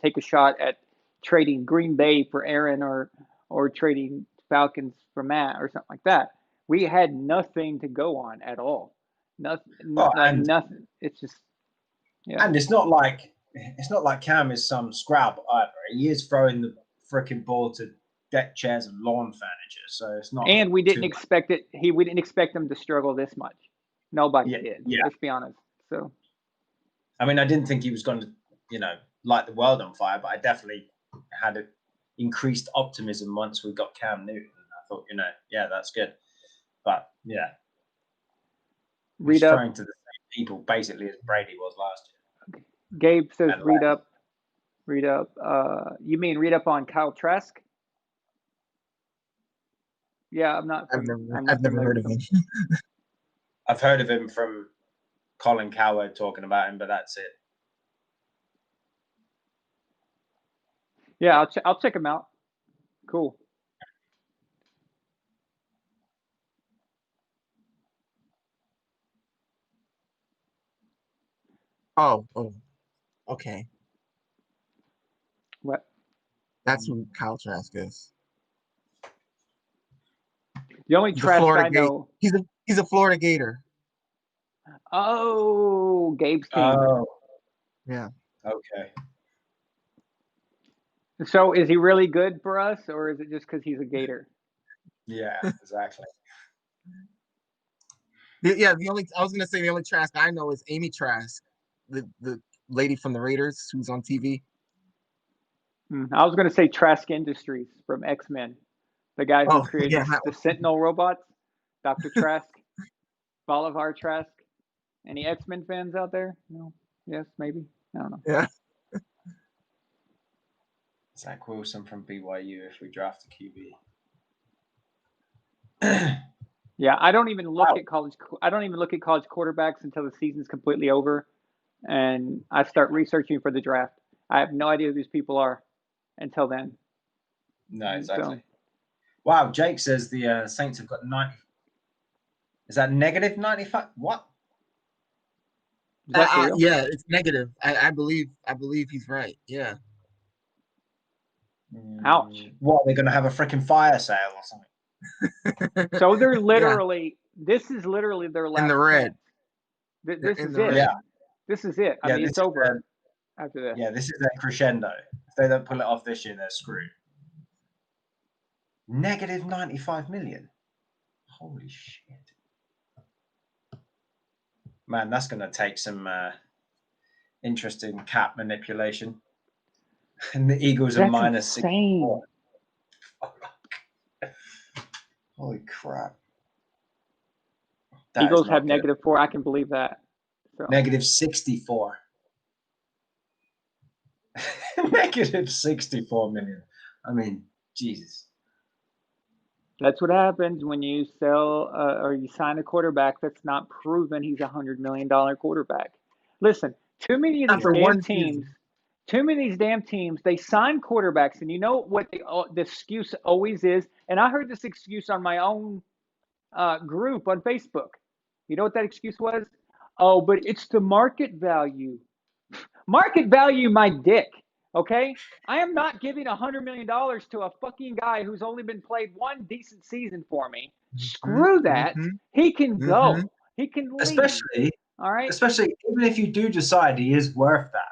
take a shot at trading Green Bay for Aaron or trading Falcons for Matt or something like that. We had nothing to go on at all. Nothing, nothing. It's just, yeah. And it's not like Cam is some scrub either. He is throwing the freaking ball to deck chairs and lawn furniture. So it's not. And we didn't expect it. We didn't expect him to struggle this much. Nobody did. Yeah. Let's be honest. So, I mean, I didn't think he was going to, light the world on fire, but I definitely had an increased optimism once we got Cam Newton. I thought, that's good. But yeah, read he's up. throwing to the same people basically as Brady was last year. Gabe says, read up. You mean read up on Kyle Trask? Yeah, I've never heard of him. I've heard of him from Colin Cowherd talking about him, but that's it. Yeah, I'll check him out. Cool. Oh, okay. What? That's who Kyle Trask is. The only Trask I know. He's a Florida Gator. Oh, Gabe's team. Oh, yeah. Okay. So is he really good for us, or is it just because he's a Gator? Yeah, exactly. I was gonna say the only Trask I know is Amy Trask, the lady from the Raiders who's on TV. I was gonna say Trask Industries from X-Men, the guy who created the Sentinel robots, Dr. Trask, Bolivar Trask. Any X-Men fans out there? No. Yes, maybe. I don't know. Yeah. Zach Wilson from BYU if we draft a QB. Yeah, I don't even look at college quarterbacks until the season's completely over, and I start researching for the draft. I have no idea who these people are until then. No, exactly. So, wow, Jake says the Saints have got 90. Is that negative 95? What? Is that real? Yeah, it's negative. I believe he's right. Yeah. Ouch. What, they're going to have a freaking fire sale or something? So they're literally, this is literally their last in the red. This is it. Yeah. This is it. I mean, it's over after this. Yeah, this is their crescendo. If they don't pull it off this year, they're screwed. Negative 95 million. Holy shit. Man, that's going to take some interesting cap manipulation. And the Eagles are minus 64. Holy crap. That Eagles have -4. I can believe that. So. Negative 64. Negative 64 million. I mean, Jesus. That's what happens when you sell or you sign a quarterback that's not proven he's $100 million quarterback. Listen, too many of these damn teams, they sign quarterbacks, and you know what the excuse always is? And I heard this excuse on my own group on Facebook. You know what that excuse was? Oh, but it's the market value. Market value my dick, okay? I am not giving $100 million to a fucking guy who's only been played one decent season for me. Screw that. He can go. He can leave. Especially even if you do decide he is worth that.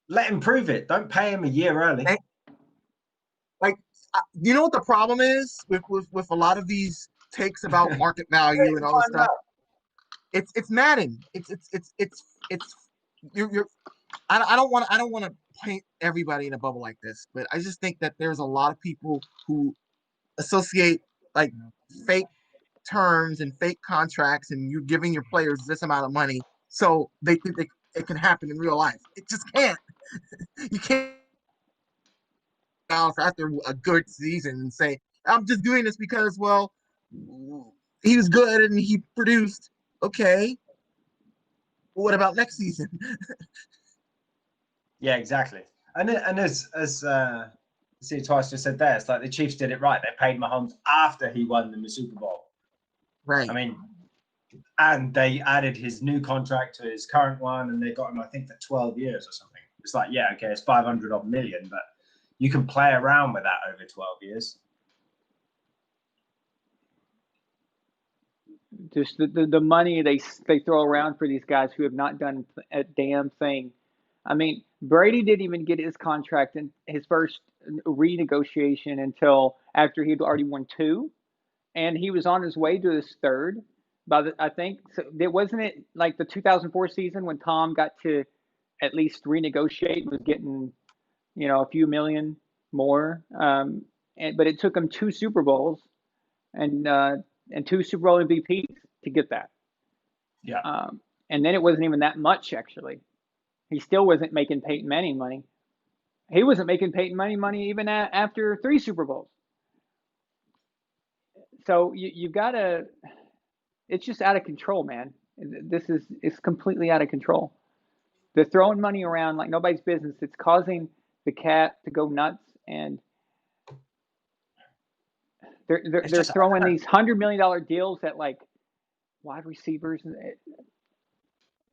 Let him prove it. Don't pay him a year early. Like, you know what the problem is with a lot of these takes about market value and all this stuff? It's Madden. I don't want to paint everybody in a bubble like this, but I just think that there's a lot of people who associate like fake terms and fake contracts, and you're giving your players this amount of money, so they think it can happen in real life. It just can't. You can't after a good season and say, I'm just doing this because, well, he was good and he produced. Okay. What about next season? Yeah, exactly. And as see twice just said there, it's like the Chiefs did it right. They paid Mahomes after he won the Super Bowl. Right. I mean, And they added his new contract to his current one, and they got him, I think, for 12 years or something. It's like, yeah, okay, it's 500 odd million, but you can play around with that over 12 years. Just the money they throw around for these guys who have not done a damn thing. I mean, Brady didn't even get his contract in his first renegotiation until after he'd already won 2, and he was on his way to his 3rd. I think so. It wasn't it like the 2004 season when Tom got to at least renegotiate, was getting, a few million more. But it took him 2 Super Bowls and 2 Super Bowl MVPs to get that. Yeah. And then it wasn't even that much, actually. He still wasn't making Peyton Manning money. He wasn't making Peyton Manning money even after 3 Super Bowls. So you've got to. It's just out of control, man. It's completely out of control. They're throwing money around like nobody's business. It's causing the cap to go nuts, and they're throwing these $100 million deals at like wide receivers.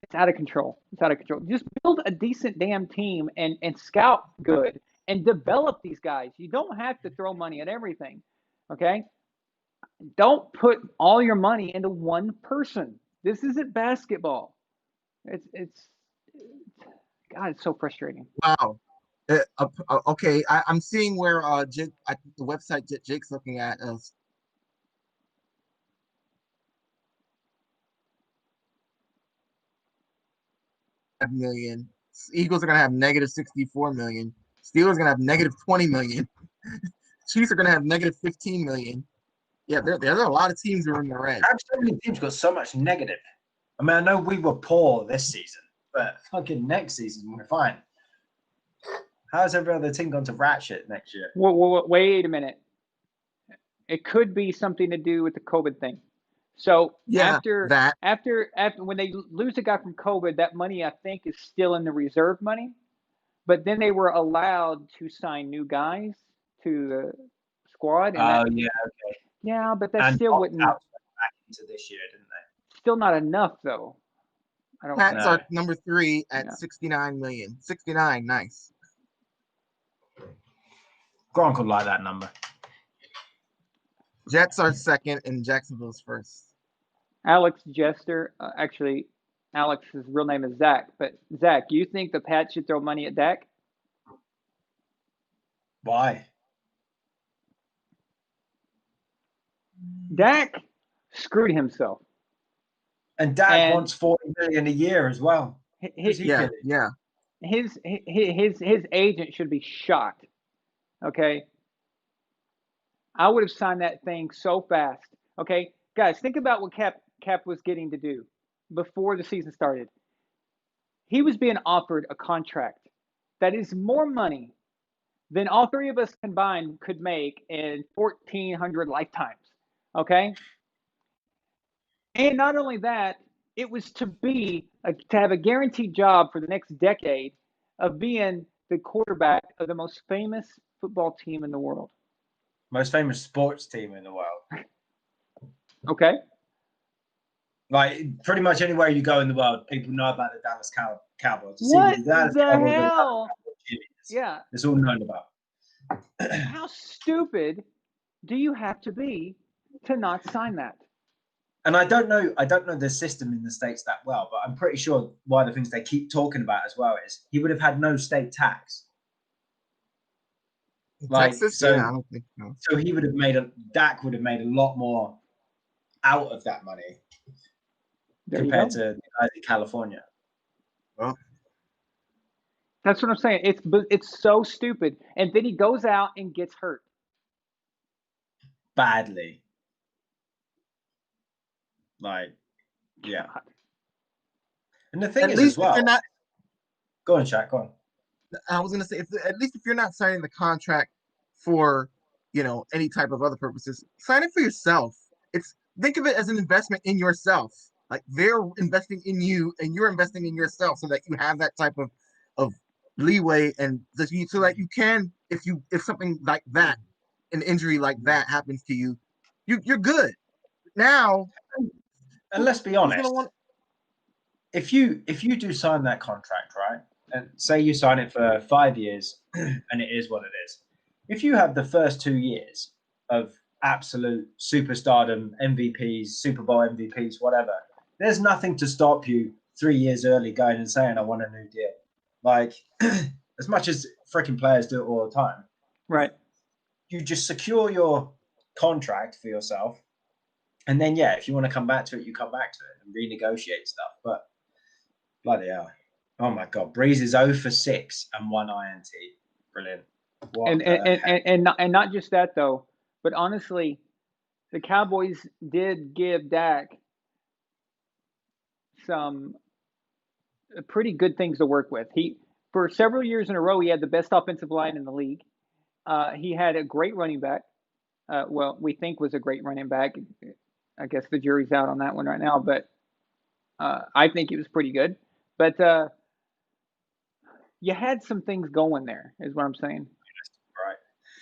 It's out of control. It's out of control. Just build a decent damn team and scout good and develop these guys. You don't have to throw money at everything, okay? Don't put all your money into one person. This isn't basketball. It's God, it's so frustrating. Wow. Okay, I'm seeing where Jake, the website Jake's looking at is million. Eagles are gonna have negative 64 million. Steelers are gonna have negative 20 million. Chiefs are gonna have negative 15 million. Yeah, there's a lot of teams who are in the red. So many teams got so much negative. I mean, I know we were poor this season, but fucking next season we're fine. How's every other team going to ratchet next year? Wait a minute. It could be something to do with the COVID thing. So yeah, after when they lose a guy from COVID, that money I think is still in the reserve money, but then they were allowed to sign new guys to the squad. And yeah, okay. Yeah, but that still wouldn't back into this year, didn't they? Still not enough though. I don't. Pats are number 3 at 69 million. 69, nice. Gronk would like that number. Jets are second and Jacksonville's first. Alex Jester, actually, Alex's real name is Zach. But Zach, you think the Pats should throw money at Dak? Why? Dak screwed himself. And Dak wants $40 million a year as well. Yeah. His agent should be shot. Okay. I would have signed that thing so fast. Okay, guys, think about what Cap was getting to do before the season started. He was being offered a contract that is more money than all 3 of us combined could make in 1,400 lifetimes. Okay, and not only that, it was to have a guaranteed job for the next decade of being the quarterback of the most famous football team in the world. Most famous sports team in the world. Okay. Like pretty much anywhere you go in the world, people know about the Dallas Cowboys. What the hell? Yeah. It's all known about. How stupid do you have to be to not sign that? And I don't know the system in the States that well, but I'm pretty sure one of the things they keep talking about as well is he would have had no state tax. Texas, so, yeah, I don't think so. So he would have Dak would have made a lot more out of that money compared to the guys in California. Well, that's what I'm saying. It's so stupid. And then he goes out and gets hurt. Badly. Yeah. God. And the thing is as well. Go on, Shaq, go on. I was gonna say, at least if you're not signing the contract for, any type of other purposes, sign it for yourself. Think of it as an investment in yourself. Like they're investing in you, and you're investing in yourself, so that you have that type of leeway, and so that you can, if something like that, an injury like that happens to you, you're good. Now, And let's be honest, if you do sign that contract, right, and say you sign it for 5 years, and it is what it is. If you have the first 2 years of absolute superstardom, MVPs, Super Bowl MVPs, whatever, there's nothing to stop you 3 years early going and saying, I want a new deal. Like, as much as freaking players do it all the time. Right. You just secure your contract for yourself. And then, yeah, if you want to come back to it, you come back to it and renegotiate stuff. But bloody hell. Oh, my God. Breeze is 0 for 6 and 1 INT. Brilliant. And not just that, though, but honestly, the Cowboys did give Dak some pretty good things to work with. For several years in a row, he had the best offensive line in the league. He had a great running back. Well, we think was a great running back. I guess the jury's out on that one right now, but I think he was pretty good. But you had some things going there, is what I'm saying. Right.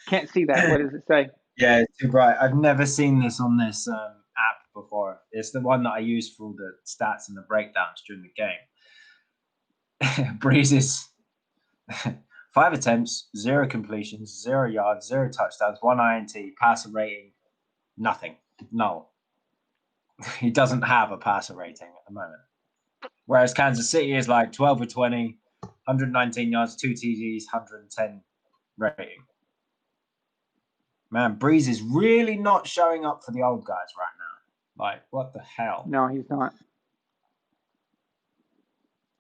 Can't see that. What does it say? Yeah, it's too bright. I've never seen this on this app before. It's the one that I use for all the stats and the breakdowns during the game. Breeze is 5 attempts, 0 completions, 0 yards, 0 touchdowns, 1 INT, passer rating, nothing. No. He doesn't have a passer rating at the moment. Whereas Kansas City is like 12 for 20, 119 yards, 2 TDs, 110 rating. Man, Breeze is really not showing up for the old guys right now. Like, what the hell? No, he's not.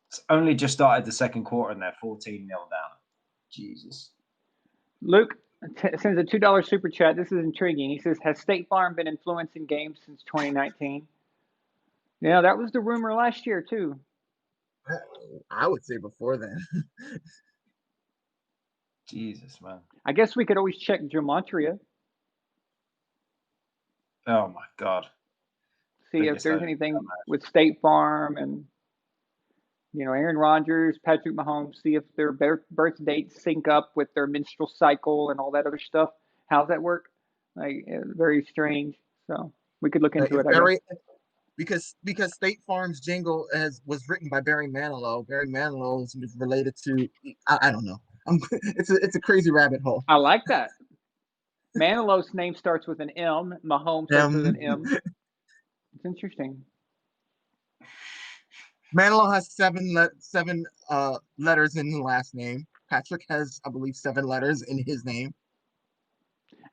It's only just started the second quarter and they're 14-0 down. Jesus. Luke sends a $2 super chat. This is intriguing. He says, has State Farm been influencing games since 2019? Yeah, that was the rumor last year, too. I would say before then. Jesus, man. I guess we could always check Gematria. Oh, my God. See if there's anything with State Farm and, Aaron Rodgers, Patrick Mahomes, see if their birth dates sync up with their menstrual cycle and all that other stuff. How's that work? Like, very strange. So we could look into it. Because State Farm's jingle was written by Barry Manilow. Barry Manilow is related to I don't know. It's a crazy rabbit hole. I like that. Manilow's name starts with an M. Mahomes starts with an M. It's interesting. Manilow has seven letters in the last name. Patrick has, I believe, 7 letters in his name.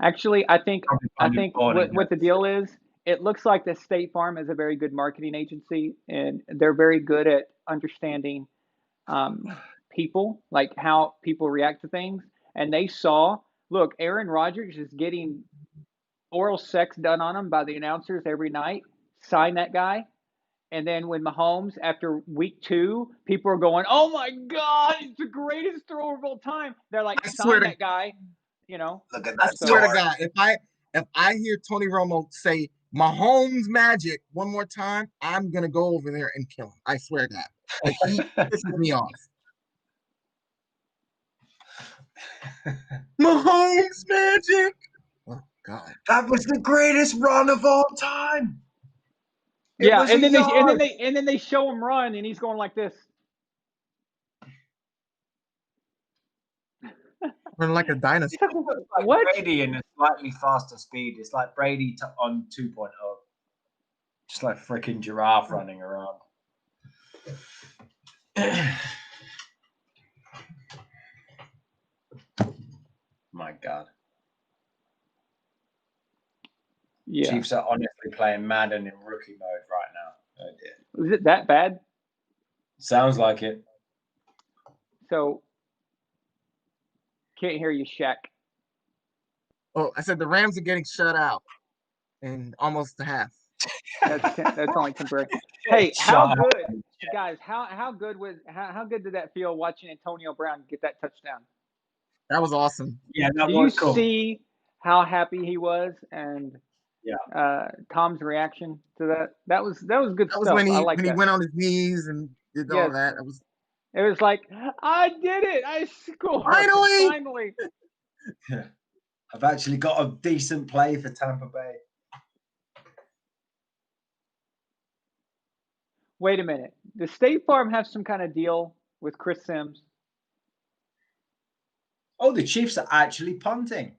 Actually, I think what the deal is, it looks like the State Farm is a very good marketing agency, and they're very good at understanding people, like how people react to things. And they saw, look, Aaron Rodgers is getting oral sex done on him by the announcers every night. Sign that guy. And then when Mahomes, after week 2, people are going, "Oh my God, it's the greatest thrower of all time." They're like, "Sign that guy," Look at that. I swear to God, if I hear Tony Romo say Mahomes magic one more time, I'm gonna go over there and kill him. I swear to God, like, he pisses me off. Mahomes magic. Oh God, that was the greatest run of all time. Yeah, and then they show him run, and he's going like this. Running like a dinosaur. Like what? Brady in a slightly faster speed. It's like Brady on 2.0. Just like freaking giraffe running around. My God. Yeah. Chiefs are honestly playing Madden in rookie mode right now. Oh dear. Is it that bad? Sounds like it. So, can't hear you, Shaq. Oh, I said the Rams are getting shut out in almost the half. That's only temporary. Hey, how good, guys? How good did that feel watching Antonio Brown get that touchdown? That was awesome. Yeah, that was cool. Do you see how happy he was and Tom's reaction to that? That was good stuff. When he went on his knees and did all that. It was like, I did it. I scored. Finally. Yeah. I've actually got a decent play for Tampa Bay. Wait a minute. Does State Farm have some kind of deal with Chris Sims? Oh, the Chiefs are actually punting.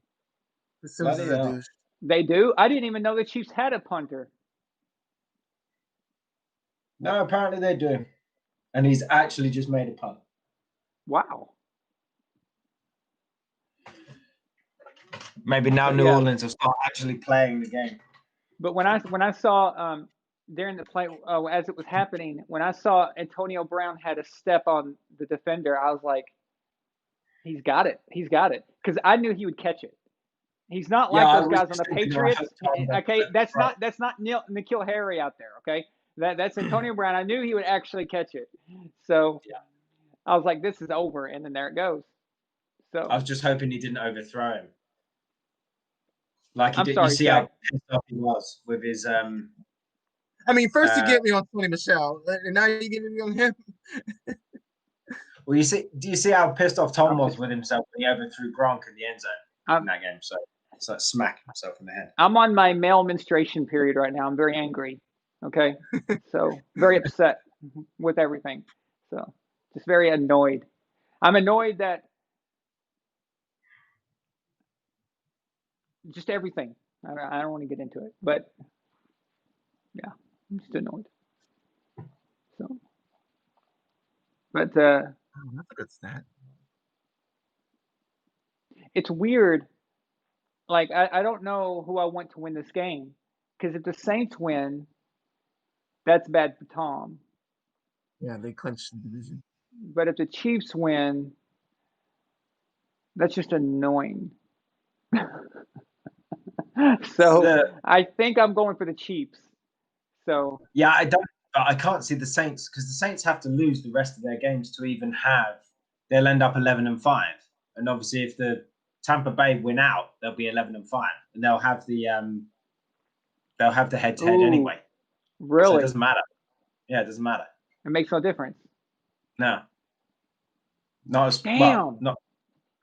The Sims is a douche. They do? I didn't even know the Chiefs had a punter. No, apparently they do. And he's actually just made a punt. Wow. Maybe now New Orleans will start actually playing the game. But when I saw during the play as it was happening, when I saw Antonio Brown had a step on the defender, I was like, he's got it. He's got it. Because I knew he would catch it. He's not like those guys on the Patriots. Okay, that's not N'Keal Harry out there. Okay, that's Antonio Brown. I knew he would actually catch it. So I was like, this is over, and then there it goes. So I was just hoping he didn't overthrow him. Like he I'm did. sorry, you see how pissed off he was with his. I mean, first you get me on Tony Michelle, and now you get me on him. Well, do you see how pissed off Tom was with himself when he overthrew Gronk in the end zone in that game? So it's like smacking himself in the head. I'm on my male menstruation period right now. I'm very angry. Okay, so very upset with everything. So just very annoyed. I'm annoyed that just everything. I don't want to get into it, but yeah, I'm just annoyed. So, but that's a good stat. It's weird. Like I don't know who I want to win this game, because if the Saints win, that's bad for Tom. Yeah, they clinched the division. But if the Chiefs win, that's just annoying. So I think I'm going for the Chiefs. So yeah, I can't see the Saints, because the Saints have to lose the rest of their games to even have. They'll end up 11-5, and obviously if the Tampa Bay win out, they'll be 11-5, and they'll have the head-to-head anyway. Really? So it doesn't matter. Yeah, it doesn't matter. It makes no difference. No. Not as Damn. well. Not.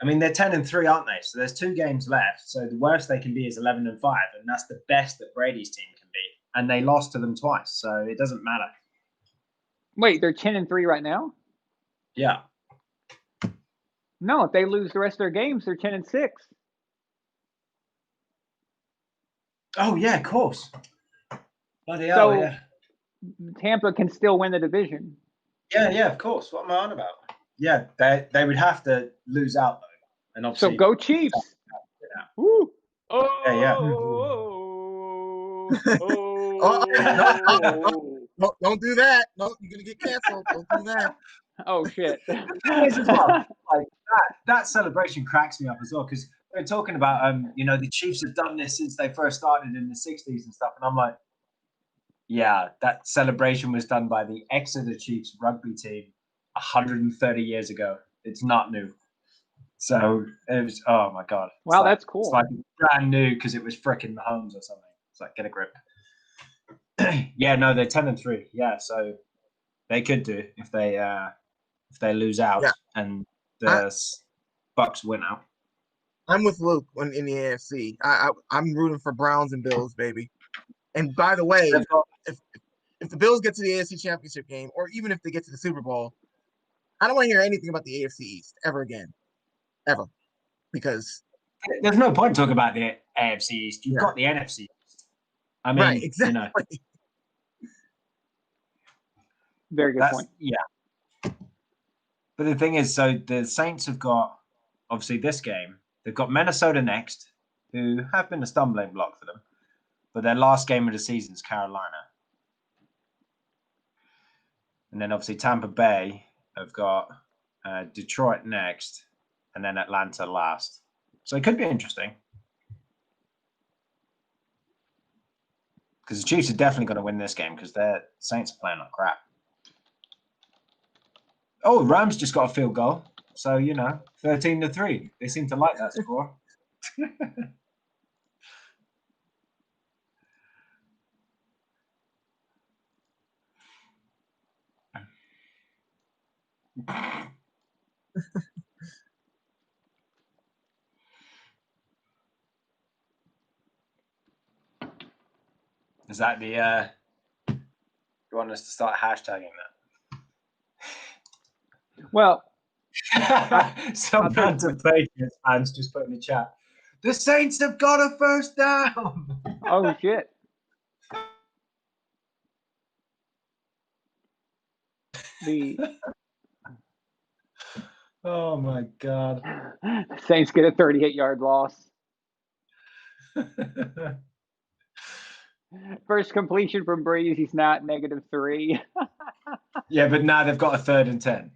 I mean, they're 10-3, aren't they? So there's 2 games left. So the worst they can be is 11-5, and that's the best that Brady's team can be. And they lost to them twice, so it doesn't matter. Wait, they're 10-3 right now? Yeah. No, if they lose the rest of their games, they're 10-6. Oh yeah, of course. Bloody hell, So yeah. Tampa can still win the division. Yeah, of course. What am I on about? Yeah, they would have to lose out though, and obviously. So go Chiefs! Yeah. Woo! Oh, Yeah. No, don't do that. No, you're gonna get canceled. Don't do that. Oh shit! Like that celebration cracks me up as well, because we're talking about the Chiefs have done this since they first started in the '60s and stuff, and I'm like, yeah, that celebration was done by the Exeter Chiefs rugby team 130 years ago. It's not new. So it was, oh my God. Wow, that's cool. It's like brand new because it was fricking Mahomes or something. It's like, get a grip. Yeah, no, they're 10-3. Yeah, so they could do if they lose out and the Bucs win out. I'm with Luke in the AFC. I'm rooting for Browns and Bills, baby. And by the way, if the Bills get to the AFC Championship game, or even if they get to the Super Bowl, I don't want to hear anything about the AFC East ever again. Ever. Because there's no point talking about the AFC East. You've got the NFC East. I mean, right, exactly. Very good point. Yeah. But the thing is, so the Saints have got, obviously, this game. They've got Minnesota next, who have been a stumbling block for them. But their last game of the season is Carolina. And then, obviously, Tampa Bay have got Detroit next, and then Atlanta last. So it could be interesting. Because the Chiefs are definitely going to win this game because their Saints are playing like crap. Oh, Rams just got a field goal. So, 13-3. They seem to like that score. Is that the You want us to start hashtagging that? Well, some random Patriots fans just put in the chat, the Saints have got a first down. Oh shit. Oh my God. Saints get a 38-yard loss. First completion from Breeze. He's not -3. Yeah, but now they've got a 3rd and 10.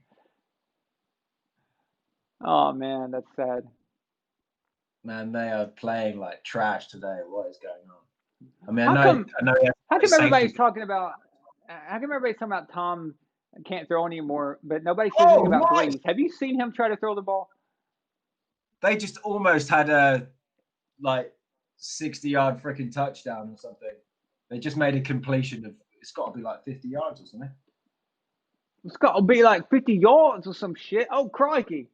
Oh man, that's sad. Man, they are playing like trash today. What is going on? I mean, How come everybody's safety. talking about? How come everybody's talking about Tom can't throw anymore, but nobody says anything about Breeze? Have you seen him try to throw the ball? They just almost had a 60-yard freaking touchdown or something. They just made a completion of, it's got to be like 50 yards or something. It's got to be like 50 yards or some shit. Oh crikey!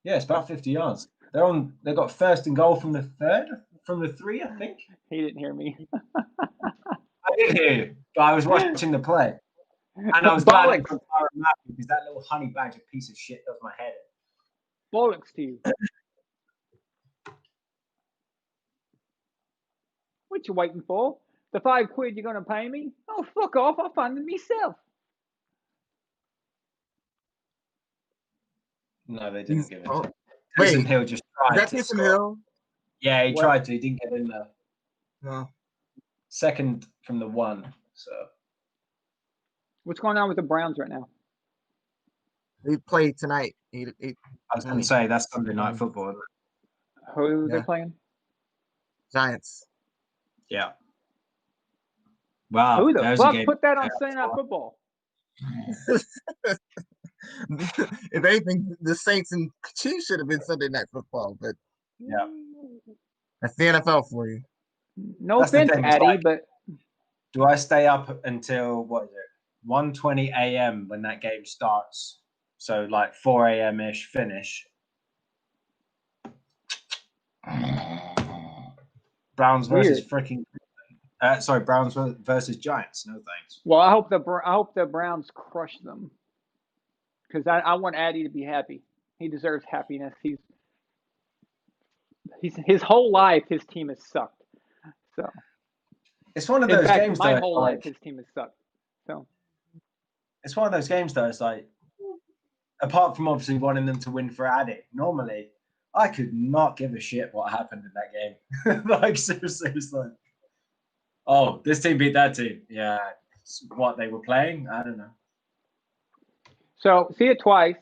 Yeah, it's about 50 yards. They got 1st and goal from the 3, I think. He didn't hear me. I did hear you, but I was watching the play. And I was glad it was because that little honey badger piece of shit does my head in. Bollocks to you. What you waiting for? The £5 you're gonna pay me? Oh, fuck off! I'll find it myself. No, they didn't give it. Wait, Taysom Hill just tried to Taysom Hill? Yeah, he tried to. He didn't get in there. No. 2nd from the 1. So. What's going on with the Browns right now? They play tonight. I was going to say that's Sunday Night Football. Isn't it? Who they're playing? Giants. Yeah. Wow. Who the fuck put that on Sunday Night Football? If anything, the Saints and Chiefs should have been Sunday Night Football, but yeah, that's the NFL for you. No offense, Addy, but do I stay up until 1:20 a.m. when that game starts? So like 4 a.m. ish finish. Browns versus Browns versus Giants. No thanks. Well, I hope the Browns crush them because I want Addy to be happy. He deserves happiness. He's his whole life his team has sucked. So it's one of those games. My whole life his team has sucked. So it's one of those games though. It's like, apart from obviously wanting them to win for Addy, normally I could not give a shit what happened in that game. Like seriously, it's like, oh, this team beat that team. Yeah, what they were playing, I don't know. So see it twice.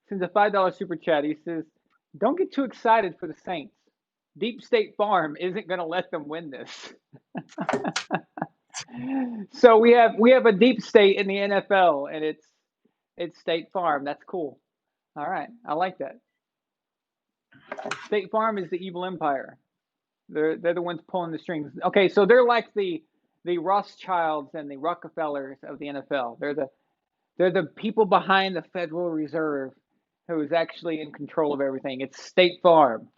Since a $5 super chat, he says, "Don't get too excited for the Saints. Deep State Farm isn't going to let them win this." So we have a deep state in the NFL, and it's State Farm. That's cool. All right, I like that. State Farm is the evil empire. They're the ones pulling the strings. Okay, so they're like the Rothschilds and the Rockefellers of the NFL. They're the people behind the Federal Reserve who is actually in control of everything. It's State Farm.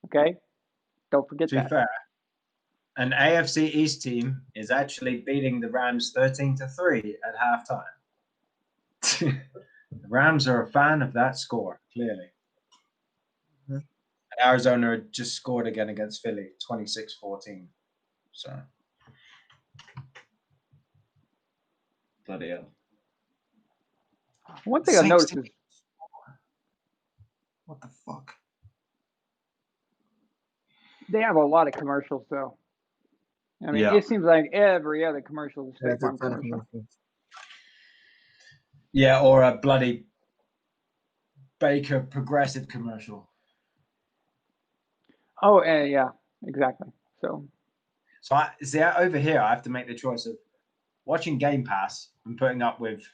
Okay? Don't forget that. To be fair, an AFC East team is actually beating the Rams 13-3 at halftime. The Rams are a fan of that score, clearly. Mm-hmm. Arizona just scored again against Philly, 26-14. So, bloody hell. One thing I noticed is, what the fuck? They have a lot of commercials, though. I mean, It seems like every other commercial is a State Farm commercial. Yeah, or a bloody Baker Progressive commercial. Oh, yeah, exactly. So over here, I have to make the choice of watching Game Pass and putting up with,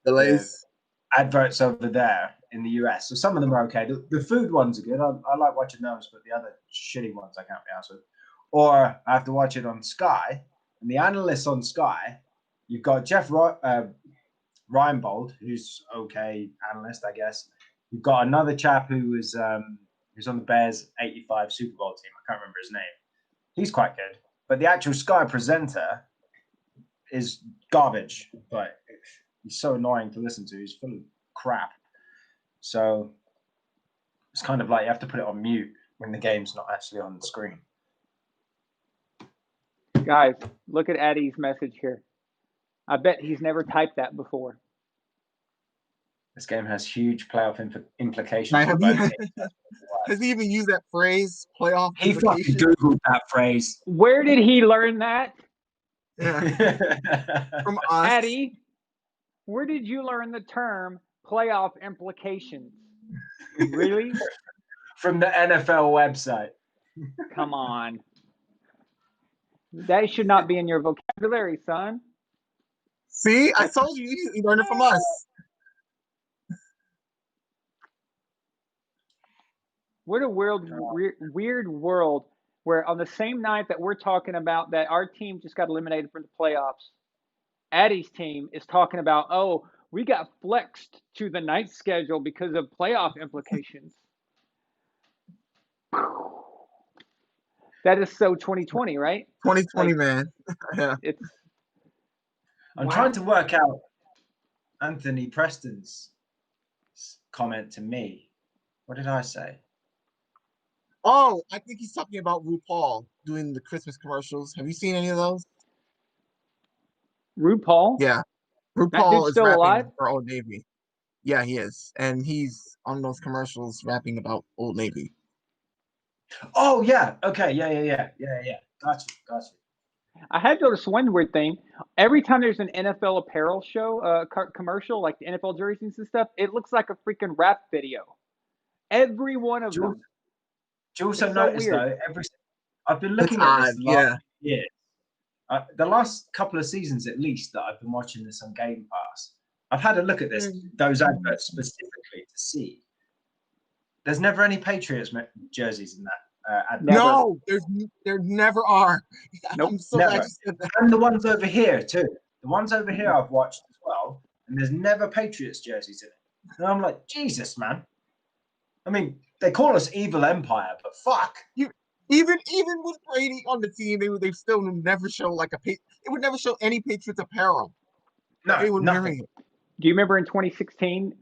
delays, adverts over there in the US. So some of them are okay. The food ones are good. I like watching those, but the other shitty ones I can't be arsed with. Or I have to watch it on Sky. And the analysts on Sky, you've got Jeff Reinbold, who's okay analyst, I guess. You've got another chap who who's on the Bears 85 Super Bowl team. I can't remember his name. He's quite good. But the actual Sky presenter is garbage. But he's so annoying to listen to. He's full of crap. So it's kind of like you have to put it on mute when the game's not actually on the screen. Guys, look at Addie's message here. I bet he's never typed that before. This game has huge playoff implications. Has he even used that phrase, playoff He fucking Googled that phrase. Where did he learn that? Yeah. From us. Addie, where did you learn the term playoff implications? Really? From the NFL website. Come on. That should not be in your vocabulary, son. See, I told you, you learned it from us. What a weird world where on the same night that we're talking about that our team just got eliminated from the playoffs, Addie's team is talking about, oh, we got flexed to the night schedule because of playoff implications. That is so 2020, right? 2020, man. Yeah. I'm trying to work out Anthony Preston's comment to me. What did I say? Oh, I think he's talking about RuPaul doing the Christmas commercials. Have you seen any of those? RuPaul? Yeah. RuPaul is still rapping alive? for Old Navy. Yeah, he is. And he's on those commercials rapping about Old Navy. Oh, yeah. Okay. Yeah. Gotcha. I had noticed one weird thing. Every time there's an NFL apparel show, commercial, like the NFL jerseys and stuff, it looks like a freaking rap video. Every one of them. Do you also notice, though, I've been looking at this last year. The last couple of seasons, at least, that I've been watching this on Game Pass, I've had a look at those adverts specifically to see. There's never any Patriots jerseys in that advert. No, there never are. Nope, I'm so glad you said that. And the ones over here, too. The ones over here I've watched as well, and there's never Patriots jerseys in it. And I'm like, Jesus, man. I mean, they call us Evil Empire, but fuck. Even with Brady on the team, they still never show like it would never show any Patriots apparel. No, they would nothing. Do you remember in 2016,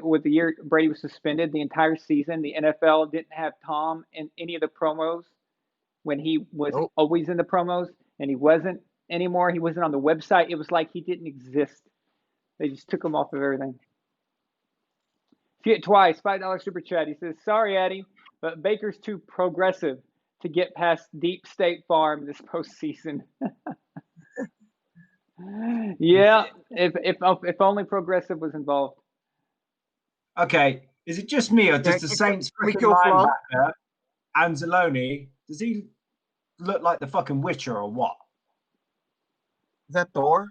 with the year Brady was suspended, the entire season, the NFL didn't have Tom in any of the promos when he was always in the promos, and he wasn't anymore. He wasn't on the website. It was like he didn't exist. They just took him off of everything. See it twice, $5 super chat. He says, sorry, Addie, but Baker's too progressive to get past Deep State Farm this postseason. Yeah, if only progressive was involved. Okay, is it just me or does the Saints freaking linebacker, Anzalone, does he look like the fucking Witcher or what? Is that Thor?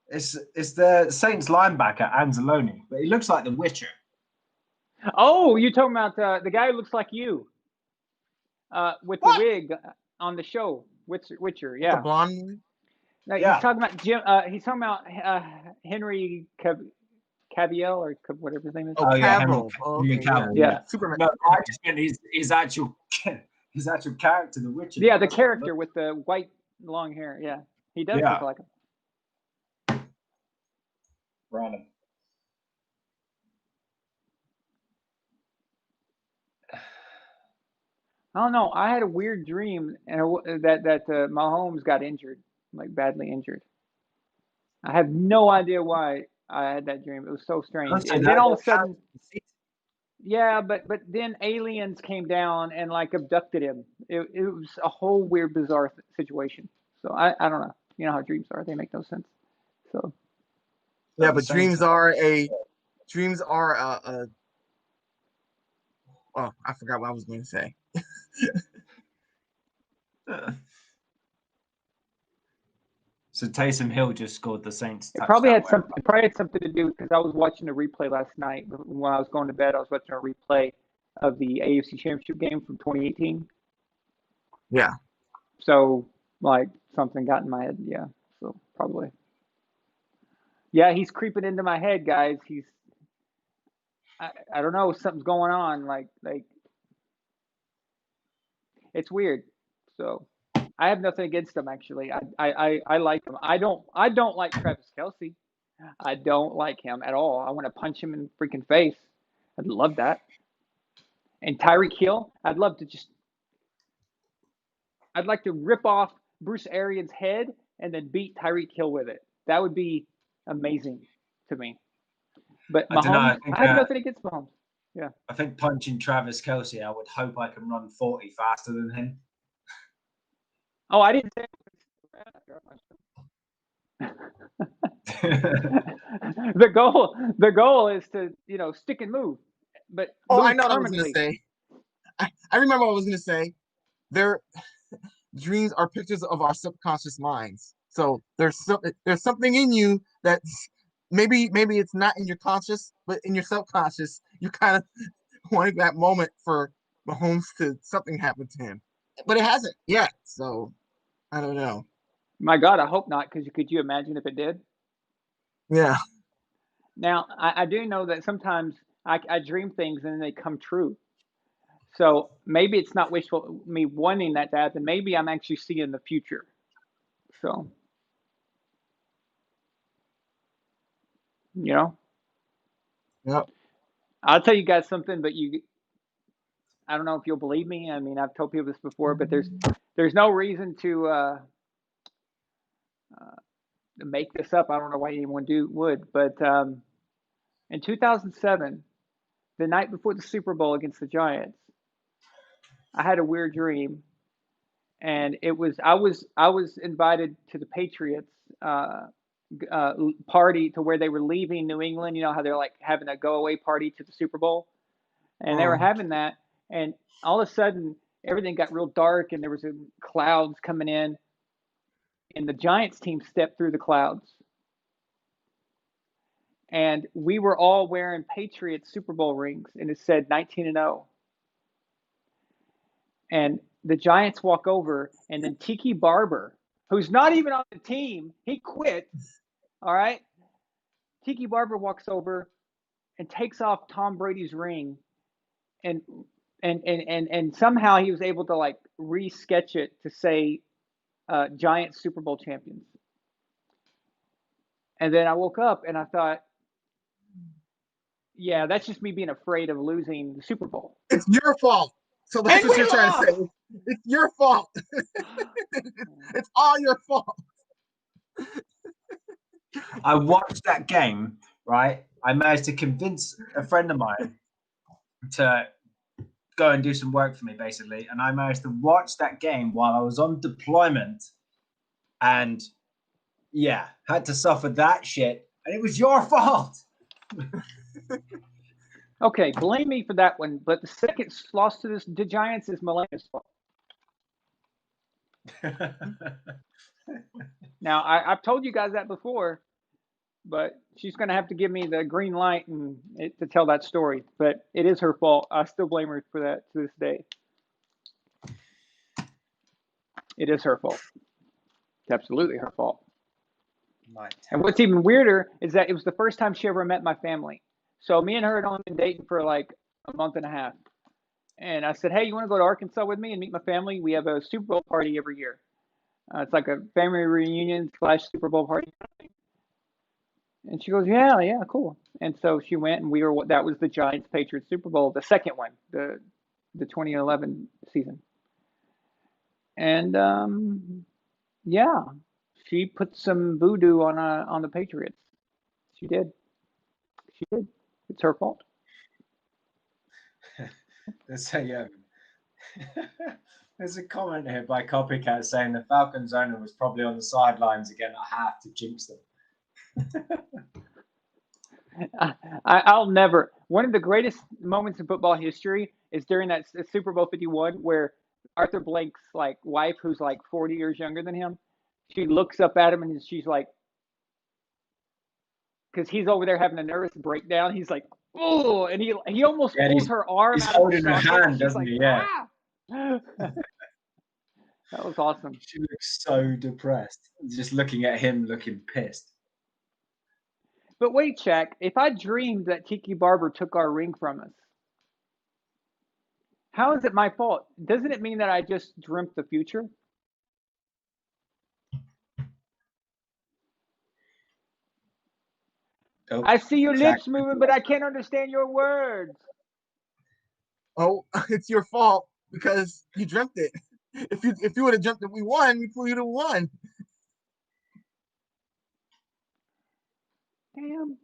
It's the Saints linebacker, Anzalone, but he looks like the Witcher. Oh, you're talking about the guy who looks like you with the wig on the show, Witcher, yeah. The blonde. No, yeah. He's talking about Jim. He's talking about Henry Cavill or whatever his name is. Oh yeah, Henry Cavill. Yeah, Superman. No, I just meant his actual character, the Witcher. Yeah, the character with the white long hair. Yeah, he does look like him. Random. I don't know. I had a weird dream and that Mahomes got injured, like badly injured. I have no idea why I had that dream. It was so strange. And then all of a sudden, yeah, but then aliens came down and like abducted him. It was a whole weird, bizarre situation. So I don't know. You know how dreams are; they make no sense. So yeah, but dreams are oh, I forgot what I was going to say. So Taysom Hill just scored the Saints. It probably had something to do because I was watching a replay last night when I was going to bed. I was watching a replay of the AFC Championship game from 2018. Yeah. So like something got in my head. Yeah. So probably. Yeah, he's creeping into my head, guys. I don't know, something's going on. Like it's weird. So I have nothing against him actually. I like him. I don't like Travis Kelce. I don't like him at all. I want to punch him in the freaking face. I'd love that. And Tyreek Hill, I'd like to rip off Bruce Arians' head and then beat Tyreek Hill with it. That would be amazing to me. But Mahomes, I have nothing against Mahomes. Yeah. I think punching Travis Kelce, I would hope I can run 40 faster than him. Oh, I didn't say the goal is to, stick and move. But I know what I was going to say. I remember what I was going to say. Their dreams are pictures of our subconscious minds. So there's something in you that's maybe it's not in your conscious, but in your subconscious, you kind of wanted that moment for Mahomes to something happen to him, but it hasn't yet. So I don't know. My God, I hope not. Because could you imagine if it did? Yeah. Now I do know that sometimes I dream things and then they come true. So maybe it's not wishful me wanting that to happen. Maybe I'm actually seeing the future. So, Yep. I'll tell you guys something, but I don't know if you'll believe me. I mean, I've told people this before, but there's no reason to make this up. I don't know why anyone would, but in 2007, the night before the Super Bowl against the Giants, I had a weird dream, and I was invited to the Patriots party to where they were leaving New England. You know how they're like having a go away party to the Super Bowl, and they were having that, and all of a sudden everything got real dark, and there was clouds coming in, and the Giants team stepped through the clouds, and we were all wearing Patriots Super Bowl rings, and it said 19-0. And the Giants walk over, and then Tiki Barber, who's not even on the team, he quit. All right. Tiki Barber walks over and takes off Tom Brady's ring, and somehow he was able to like re-sketch it to say Giants Super Bowl champions. And then I woke up and I thought, yeah, that's just me being afraid of losing the Super Bowl. It's your fault. So that's what you're trying to say. It's your fault. It's all your fault. I watched that game, right? I managed to convince a friend of mine to go and do some work for me, basically. And I managed to watch that game while I was on deployment. And yeah, had to suffer that shit. And it was your fault. Okay, blame me for that one. But the second loss to the Giants is Melania's fault. Now, I've told you guys that before, but she's going to have to give me the green light to tell that story. But it is her fault. I still blame her for that to this day. It is her fault. It's absolutely her fault. And what's even weirder is that it was the first time she ever met my family. So me and her had only been dating for like a month and a half. And I said, hey, you want to go to Arkansas with me and meet my family? We have a Super Bowl party every year. It's like a family reunion / Super Bowl party. And she goes, yeah, cool. And so she went, and that was the Giants Patriots Super Bowl, the second one, the 2011 season. And yeah, she put some voodoo on the Patriots. She did. It's her fault. There's a comment here by Copycat saying the Falcons owner was probably on the sidelines again. I have to jinx them. I'll never. One of the greatest moments in football history is during that Super Bowl 51 where Arthur Blake's like wife, who's like 40 years younger than him, she looks up at him and she's like, because he's over there having a nervous breakdown. He's like, oh, and he almost pulls her arm he's out holding of her hand, doesn't he? Yeah. That was awesome. She looks so depressed, just looking at him, looking pissed. But wait, Shaq, if I dreamed that Tiki Barber took our ring from us, how is it my fault? Doesn't it mean that I just dreamt the future? Oh, I see your Shaq. lips moving, but I can't understand your words. Oh, it's your fault because you dreamt it. If you would have dreamt that we won, you would have won. Damn.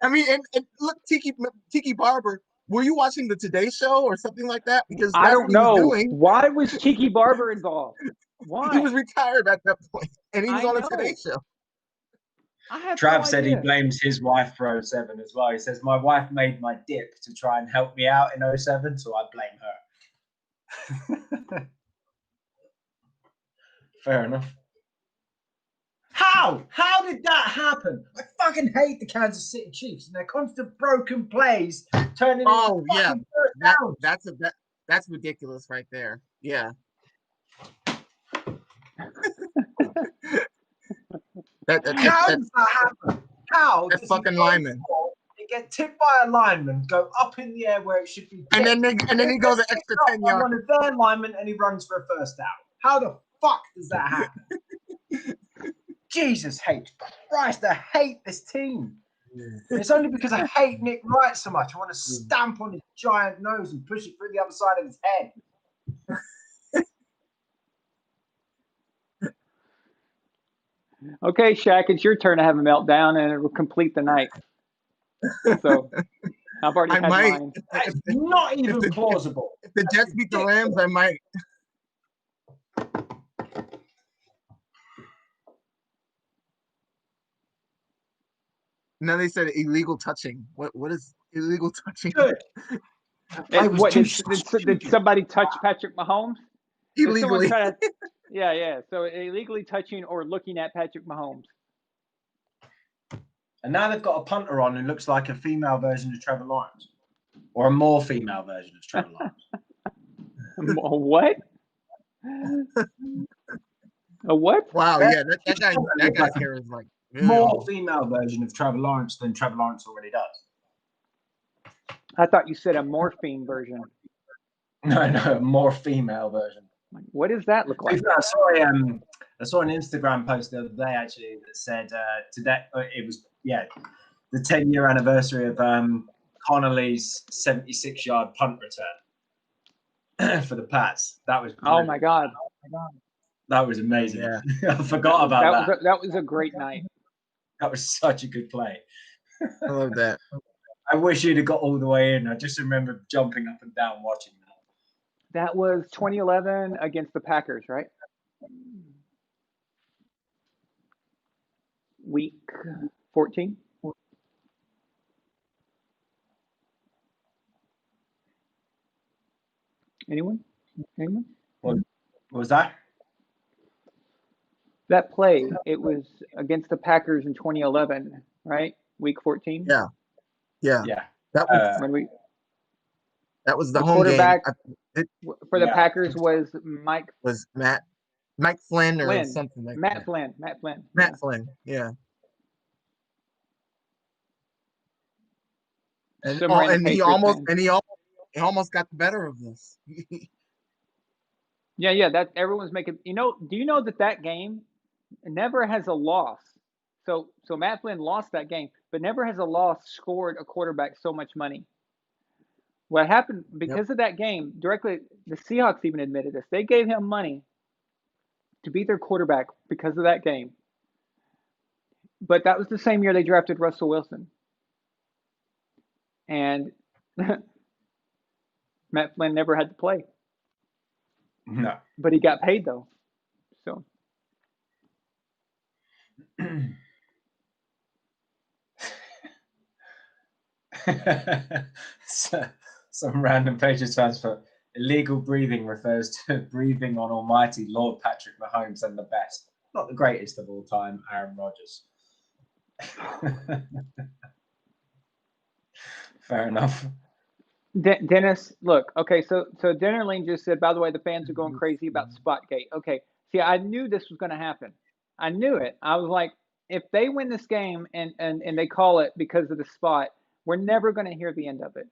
I mean, and look, Tiki Barber. Were you watching the Today Show or something like that? Because I that's don't what he was know. doing. Why was Tiki Barber involved? Why? He was retired at that point, and he was on a Today Show. I have Trav no said idea. he blames his wife for 07 as well. He says, my wife made my dip to try and help me out in 07, so I blame her. Fair enough. How? How did that happen? I fucking hate the Kansas City Chiefs and their constant broken plays turning into fucking first downs. That's ridiculous right there. Yeah. How does that happen? How? That's fucking lineman. They get tipped by a lineman, go up in the air where it should be tipped, and then he goes an extra 10 yards. One of their linemen and he runs for a first down. How the fuck does that happen? Jesus H. Christ, I hate this team. It's only because I hate Nick Wright so much. I want to stamp on his giant nose and push it through the other side of his head. Okay, Shaq, it's your turn to have a meltdown, and it will complete the night. So I've already had mine. That's not even plausible. If the Jets beat the Rams, I might. Now they said illegal touching. What is illegal touching? Good. Did somebody touch Patrick Mahomes? Illegally. Yeah. So illegally touching or looking at Patrick Mahomes. And now they've got a punter on who looks like a female version of Trevor Lawrence. Or a more female version of Trevor Lawrence. What? A what? Wow, yeah, that guy's hair is like more female version of Trevor Lawrence than Trevor Lawrence already does. I thought you said a morphine version. No, a more female version. What does that look like? I saw an Instagram post the other day actually that said today it was the 10-year anniversary of Connolly's 76-yard punt return for the Pats. That was brilliant. Oh my god. That was amazing. Yeah. I forgot about that. That was a great night. That was such a good play. I love that. I wish he'd have got all the way in. I just remember jumping up and down watching that. That was 2011 against the Packers, right? Week 14. Anyone? What was that? That play, it was against the Packers in 2011, right? Week 14. Yeah. That was the home quarterback game. For the Packers was Matt Flynn or something like Matt that. Matt Flynn. Flynn, yeah. And he almost got the better of this. Yeah. That everyone's making. Do you know that game never has a loss? So Matt Flynn lost that game, but never has a loss scored a quarterback so much money. What happened because of that game, directly, the Seahawks even admitted this. They gave him money to be their quarterback because of that game. But that was the same year they drafted Russell Wilson. And Matt Flynn never had to play. No. But he got paid, though. So. Some random Patriots fans for illegal breathing refers to breathing on almighty Lord Patrick Mahomes and the best. Not the greatest of all time, Aaron Rodgers. Fair enough. Dennis, look, okay, so Dennerling just said, by the way, the fans are going crazy about Spotgate. Okay, see, I knew this was going to happen. I knew it. I was like, if they win this game and they call it because of the spot, we're never going to hear the end of it.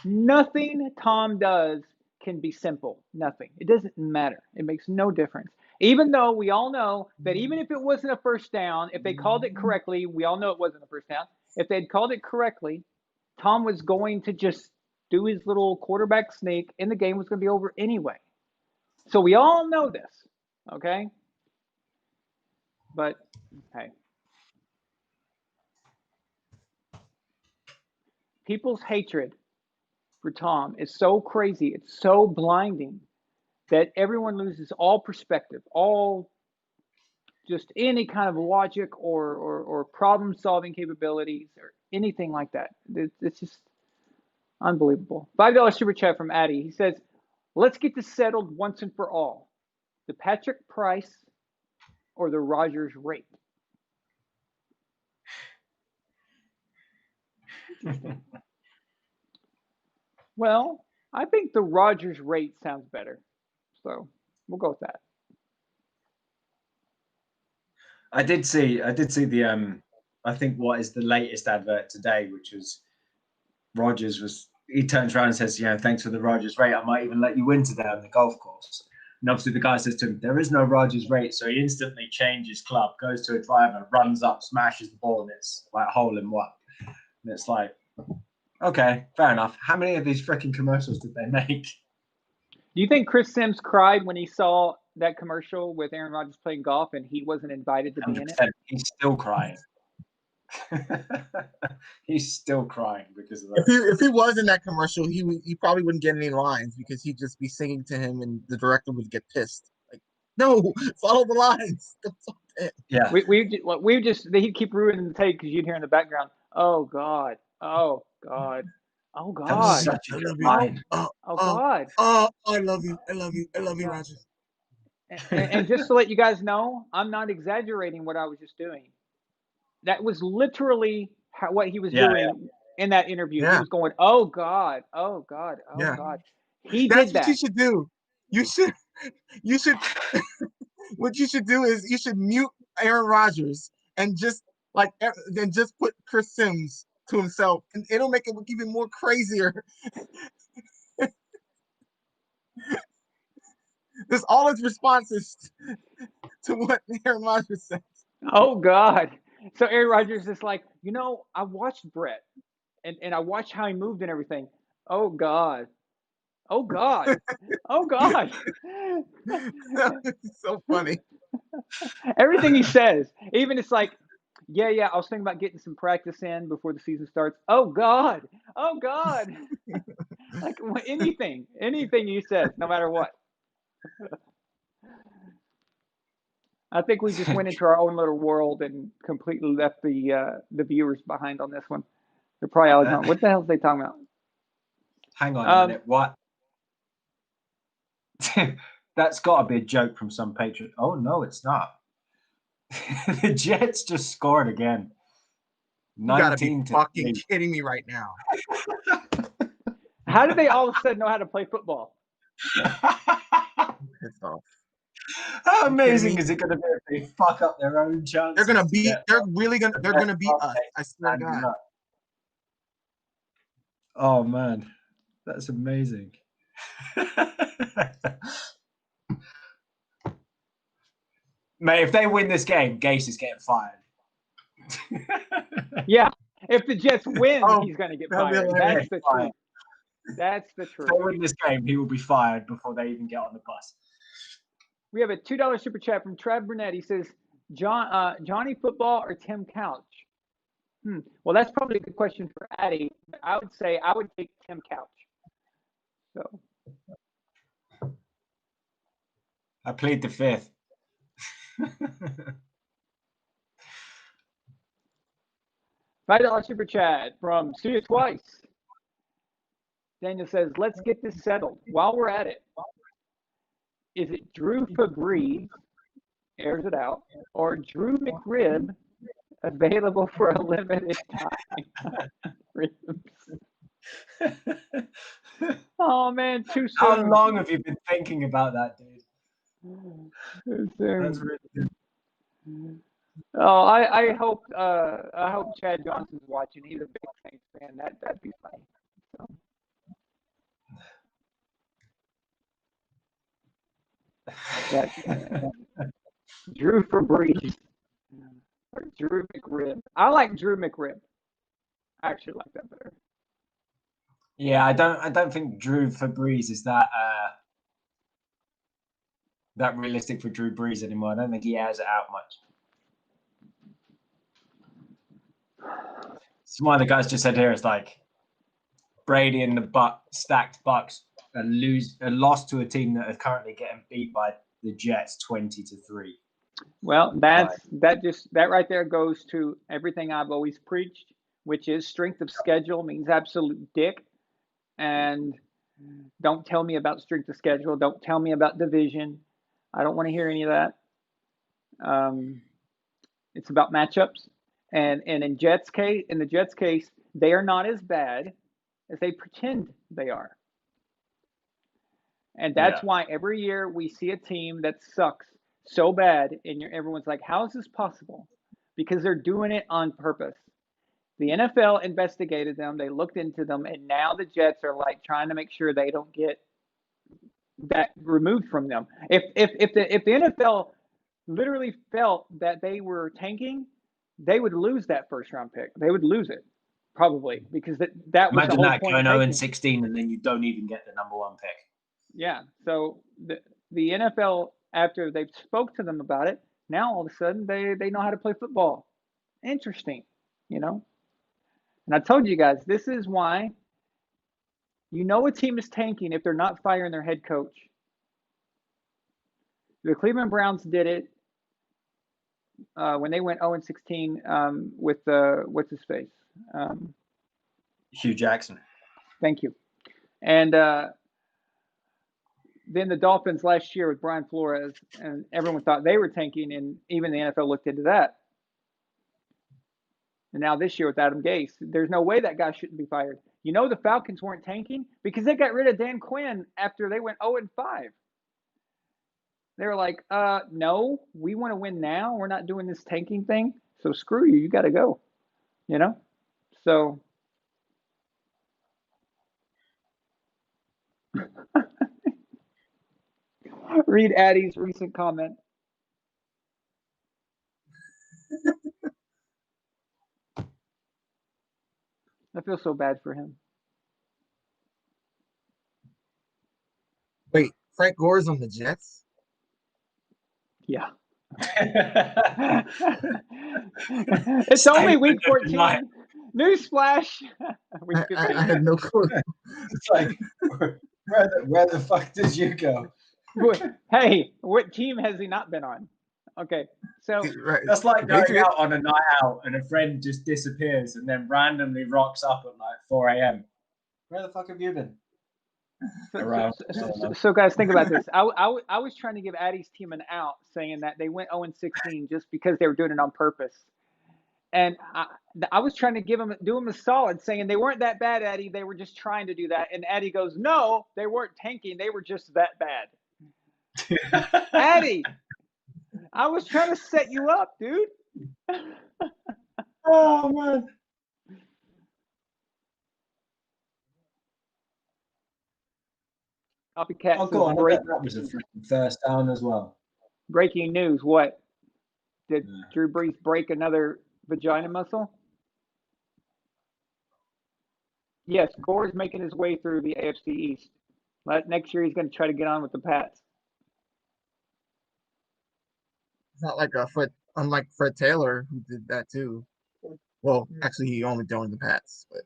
Nothing Tom does can be simple. Nothing. It doesn't matter. It makes no difference. Even though we all know that even if it wasn't a first down, if they called it correctly, we all know it wasn't a first down. If they'd called it correctly, Tom was going to just do his little quarterback sneak, and the game was going to be over anyway. So we all know this, okay? But, hey. People's hatred for Tom is so crazy, it's so blinding that everyone loses all perspective, all just any kind of logic or problem-solving capabilities or anything like that. It's just unbelievable. $5 super chat from Addy. He says, let's get this settled once and for all. The Patrick price or the Rodgers rate? Interesting. Well, I think the Rodgers rate sounds better. So we'll go with that. I did see the I think what is the latest advert today, which was Rodgers he turns around and says, thanks for the Rodgers rate. I might even let you win today on the golf course. And obviously the guy says to him, there is no Rodgers rate. So he instantly changes club, goes to a driver, runs up, smashes the ball, and it's like hole in one. And it's like, okay, fair enough. How many of these freaking commercials did they make? Do you think Chris Sims cried when he saw that commercial with Aaron Rodgers playing golf and he wasn't invited to be in it? He's still crying. He's still crying because of that. If he was in that commercial, he probably wouldn't get any lines because he'd just be singing to him and the director would get pissed. Like, no, follow the lines. Yeah. He'd keep ruining the tape because you'd hear in the background, oh God, oh God, oh God. That was such a good line. Oh God. Oh, I love you. I love you. I love you, Rodgers. And just to let you guys know, I'm not exaggerating what I was just doing. That was literally what he was doing in that interview. He was going, oh God, oh God, oh God. That's what you should do. You should what you should do is you should mute Aaron Rodgers and just put Chris Sims to himself, and it'll make it look even more crazier. There's all his responses to what Aaron Rodgers says. Oh God. So Aaron Rodgers is like, I watched Brett and I watched how he moved and everything. Oh God. Oh God. Oh God. It's so funny. Everything he says. Even it's like, yeah, I was thinking about getting some practice in before the season starts. Oh God. Oh God. Like anything he says, no matter what. I think we just went into our own little world and completely left the viewers behind on this one. They're probably always going, what the hell are they talking about? Hang on a minute. What? That's got to be a joke from some Patriot. Oh, no, it's not. The Jets just scored again. You gotta be fucking kidding me right now. How did they all of a sudden know how to play football? It's off. How amazing is it going to be if they fuck up their own chances? They're gonna beat. They're gonna beat us. I swear to God. Oh man, that's amazing. Mate, if they win this game, Gase is getting fired. Yeah, if the Jets win, he's going to get fired. That's the truth. That's the truth. If they win this game, he will be fired before they even get on the bus. We have a $2 super chat from Trav Burnett. He says, Johnny Football or Tim Couch? Well, that's probably a good question for Addy. I would say I would take Tim Couch. So I plead the fifth. $5 super chat from See It Twice. Daniel says, let's get this settled. While we're at it, is it Drew Fabree, airs it out, or Drew McRib, available for a limited time? Oh, man, too soon. How long have you been thinking about that, dude? Too soon. That's really good. Oh, I hope Chad Johnson's watching. He's a big Saints fan. That'd be funny. So. Drew Febreze or Drew McRib. I like Drew McRib. I actually like that better. Yeah, I don't think Drew Febreze is that realistic for Drew Brees anymore. I don't think he has it out much. So one of the guys just said here is like Brady and the stacked Bucs and lost to a team that are currently getting beat by the Jets 20-3. Well, that right there goes to everything I've always preached, which is strength of schedule means absolute dick. And don't tell me about strength of schedule. Don't tell me about division. I don't want to hear any of that. It's about matchups. And in the Jets case, they are not as bad as they pretend they are. And that's why every year we see a team that sucks so bad, and everyone's like, how is this possible? Because they're doing it on purpose. The NFL investigated them, they looked into them, and now the Jets are like trying to make sure they don't get that removed from them. If the NFL literally felt that they were tanking, they would lose that first round pick. They would lose it. Probably, because that was the whole point. Imagine that going 0-16 and then you don't even get the number 1 pick. Yeah. So the NFL, after they spoke to them about it, now all of a sudden they know how to play football. Interesting, And I told you guys, this is why a team is tanking if they're not firing their head coach. The Cleveland Browns did it when they went 0-16 with what's his face? Hugh Jackson. Thank you. And then the Dolphins last year with Brian Flores, and everyone thought they were tanking, and even the NFL looked into that. And now this year with Adam Gase, there's no way that guy shouldn't be fired. The Falcons weren't tanking because they got rid of Dan Quinn after they went 0-5. They were like, no, we want to win now. We're not doing this tanking thing. So screw you. You got to go. So read Addie's recent comment. I feel so bad for him. Wait, Frank Gore's on the Jets? Yeah. It's only week 14. Newsflash. I had no clue. It's like, where the fuck did you go? Hey, what team has he not been on? Okay, so that's like going out on a night out and a friend just disappears and then randomly rocks up at like 4 a.m. Where the fuck have you been? So guys, think about this. I was trying to give Addie's team an out, saying that they went 0-16 just because they were doing it on purpose, and I was trying to do them a solid, saying they weren't that bad, Addie. They were just trying to do that, and Addie goes, "No, they weren't tanking. They were just that bad." Addie, I was trying to set you up, dude. Oh man. Copycat. Oh, go on. That was a freaking first down as well. Breaking news. What? Did Drew Brees break another vagina muscle? Yes, Gore's making his way through the AFC East. Next year, he's going to try to get on with the Pats. It's not like unlike Fred Taylor, who did that too. Well, actually, he only joined the Pats, but.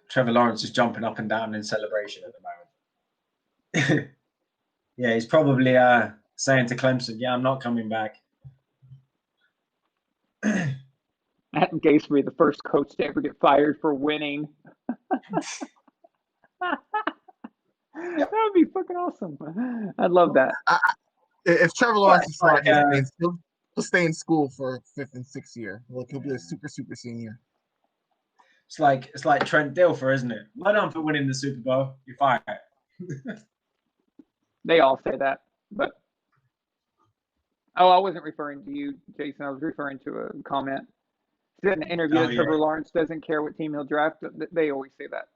Trevor Lawrence is jumping up and down in celebration at the moment. Yeah, he's probably saying to Clemson, "Yeah, I'm not coming back." Adam Gase will be the first coach to ever get fired for winning. That would be fucking awesome. I'd love that. If Trevor Lawrence is smart, he'll stay in school for 5th and 6th year. Like he'll be a super senior. It's like Trent Dilfer, isn't it? Well done for winning the Super Bowl. You're fired. They all say that, but Oh, I wasn't referring to you, Jason. I was referring to a comment. Said in an interview that Trevor Lawrence doesn't care what team he'll draft. They always say that.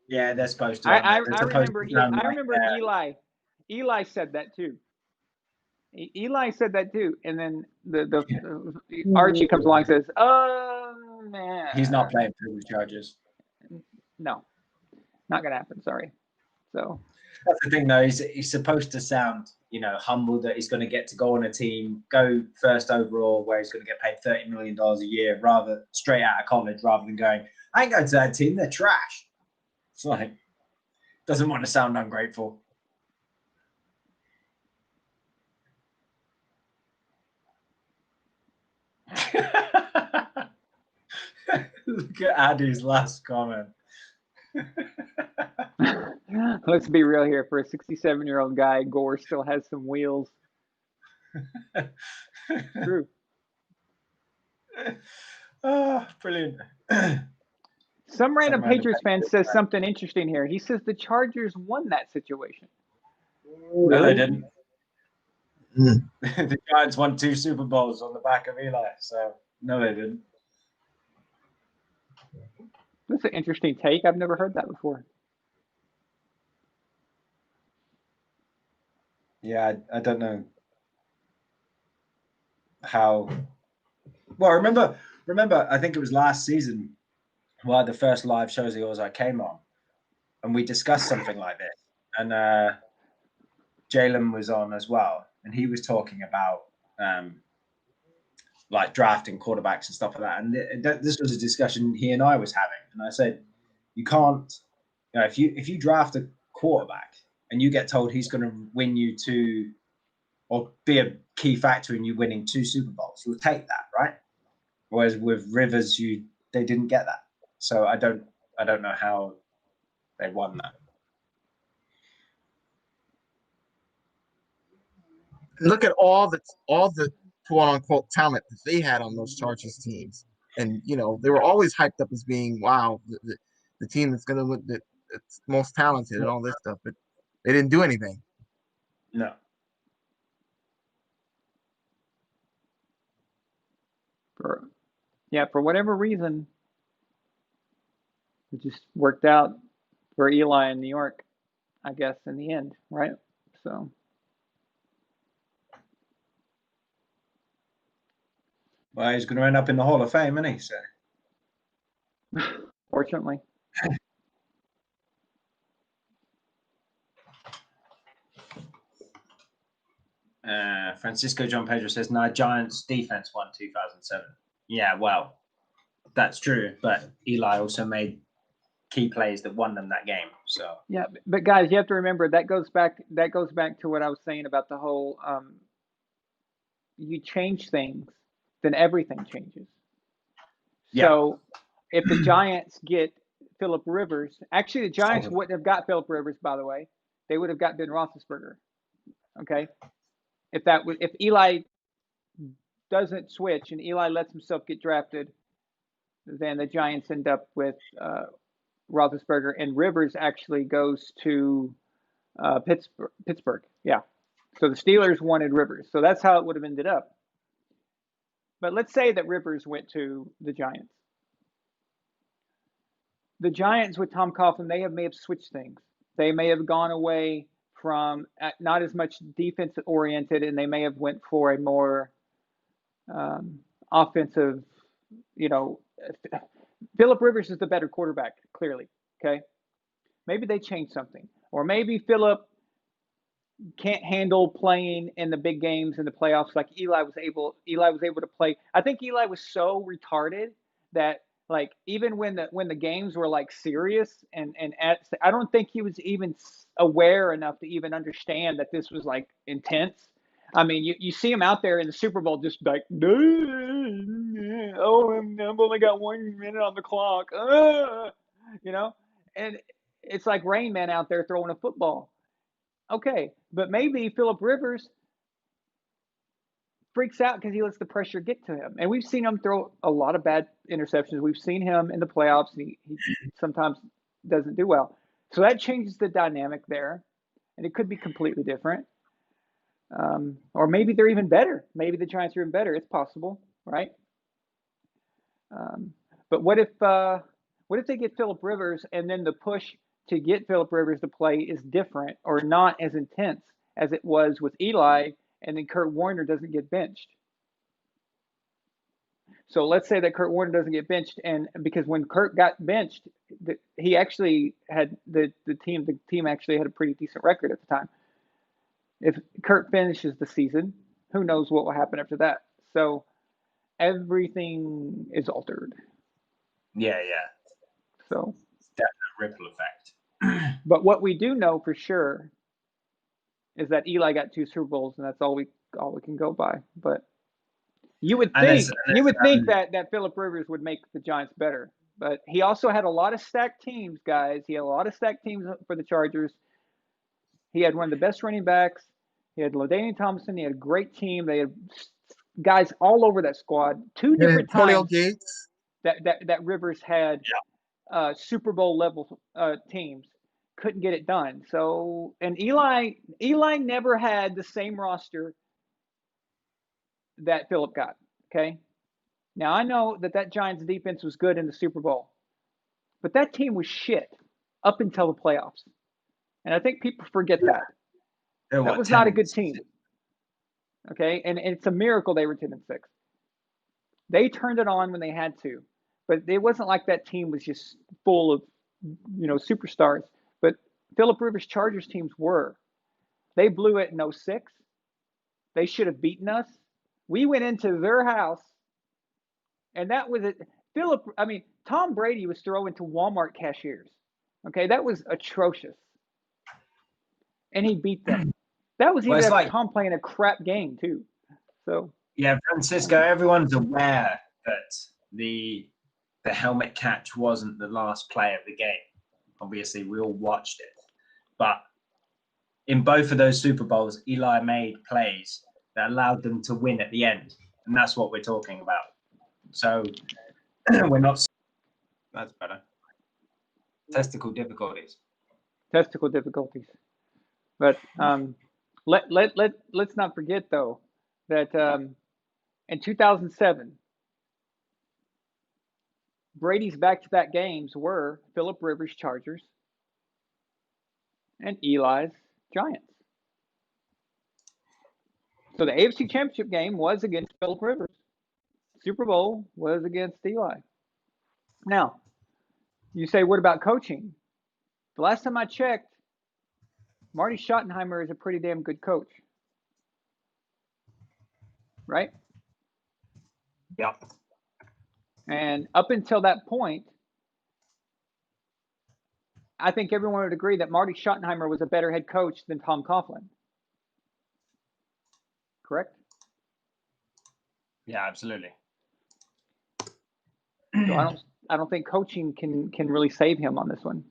Yeah, they're supposed to. I remember. I remember Eli. Eli said that too. Eli said that too, and then the Archie comes along and says, "Oh man, he's not playing for the Chargers." No, not gonna happen. Sorry. So that's the thing, though. He's supposed to sound, humble that he's going to get to go on a team, go first overall, where he's going to get paid $30 million a year, rather straight out of college, rather than going, I ain't going to that team. They're trash. It's like, doesn't want to sound ungrateful. Look at Addy's last comment. Let's be real here. For a 67-year-old guy, Gore still has some wheels. True. Oh, brilliant. Some random Patriots fan says something interesting here. He says the Chargers won that situation. No, they didn't. The Giants won 2 Super Bowls on the back of Eli, so no, they didn't. That's an interesting take. I've never heard that before. Yeah, I don't know how. Well, remember, I think it was last season, one of the first live shows of yours I came on, and we discussed something like this. And Jalen was on as well, and he was talking about like drafting quarterbacks and stuff like that. And this was a discussion he and I was having. And I said, you can't, if you draft a quarterback and you get told he's going to win you 2 or be a key factor in you winning 2 Super Bowls, you'll take that, right? Whereas with Rivers, they didn't get that. So I don't know how they won that. Look at all the quote unquote talent that they had on those Chargers teams, and they were always hyped up as being the team that's going to win, that's most talented and all this stuff, but they didn't do anything. No. For whatever reason, it just worked out for Eli in New York, I guess, in the end, right? So. Well, he's going to end up in the Hall of Fame, isn't he? So. Fortunately. Francisco John Pedro says, no, Giants defense won 2007. Yeah, well, that's true. But Eli also made key plays that won them that game. So yeah, but guys, you have to remember that goes back to what I was saying about the whole you change things, then everything changes. Yeah. So if the Giants get Phillip Rivers, actually the Giants wouldn't have got Phillip Rivers, by the way. They would have got Ben Roethlisberger. Okay. If Eli doesn't switch and Eli lets himself get drafted, then the Giants end up with Roethlisberger, and Rivers actually goes to Pittsburgh. Yeah. So the Steelers wanted Rivers. So that's how it would have ended up. But let's say that Rivers went to the Giants. The Giants with Tom Coughlin, they may have switched things. They may have gone away from not as much defense oriented, and they may have went for a more offensive, Phillip Rivers is the better quarterback, clearly. Okay. Maybe they changed something. Or maybe Phillip can't handle playing in the big games in the playoffs like Eli was able to play. I think Eli was so retarded that like even when the games were like serious I don't think he was even aware enough to even understand that this was like intense. I mean, you see him out there in the Super Bowl just like, oh, I've only got 1 minute on the clock, and it's like Rain Man out there throwing a football. Okay, but maybe Phillip Rivers freaks out because he lets the pressure get to him. And we've seen him throw a lot of bad interceptions. We've seen him in the playoffs. And he sometimes doesn't do well. So that changes the dynamic there. And it could be completely different. Or maybe they're even better. Maybe the Giants are even better. It's possible, right? But what if they get Phillip Rivers and then the push to get Phillip Rivers to play is different or not as intense as it was with Eli, and then Kurt Warner doesn't get benched? So let's say that Kurt Warner doesn't get benched, and because when Kurt got benched, he actually had the team actually had a pretty decent record at the time. If Kurt finishes the season, who knows what will happen after that? So everything is altered. Yeah. So it's definitely a ripple effect. But what we do know for sure is that Eli got 2 Super Bowls, and that's all we can go by. But you would think that Phillip Rivers would make the Giants better. But he also had a lot of stacked teams, guys. He had a lot of stacked teams for the Chargers. He had one of the best running backs. He had LaDainian Tomlinson. He had a great team. They had guys all over that squad. 2 different times Gates. that Rivers had Super Bowl level teams. Couldn't get it done. So, and Eli never had the same roster that Phillip got. Okay. Now I know that Giants defense was good in the Super Bowl, but that team was shit up until the playoffs. And I think people forget that. That was not a good team. Okay. And it's a miracle they were 10-6. They turned it on when they had to, but it wasn't like that team was just full of, superstars. But Phillip Rivers' Chargers teams were. They blew it in 06. They should have beaten us. We went into their house, and that was it. Tom Brady was throwing to Walmart cashiers. Okay, that was atrocious. And he beat them. That was even after Tom playing a crap game, too. So yeah, Francisco, everyone's aware that the helmet catch wasn't the last play of the game. Obviously, we all watched it. But in both of those Super Bowls, Eli made plays that allowed them to win at the end. And that's what we're talking about. So we're not... That's better. Testicle difficulties. But let's not forget, though, that in 2007, Brady's back-to-back games were Phillip Rivers' Chargers and Eli's Giants. So the AFC Championship game was against Phillip Rivers. Super Bowl was against Eli. Now, you say, what about coaching? The last time I checked, Marty Schottenheimer is a pretty damn good coach. Right? Yep. And up until that point, I think everyone would agree that Marty Schottenheimer was a better head coach than Tom Coughlin. Correct? Yeah, absolutely. So I don't think coaching can really save him on this one.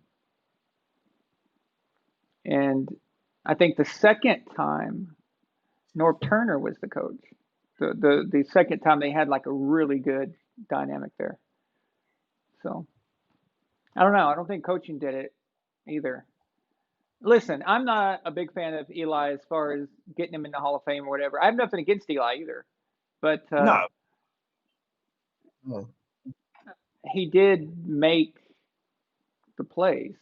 And I think the second time Norv Turner was the coach, the second time they had like a really good dynamic there. So I don't know. I don't think coaching did it either. Listen, I'm not a big fan of Eli as far as getting him in the Hall of Fame or whatever. I have nothing against Eli either, but no. He did make the plays.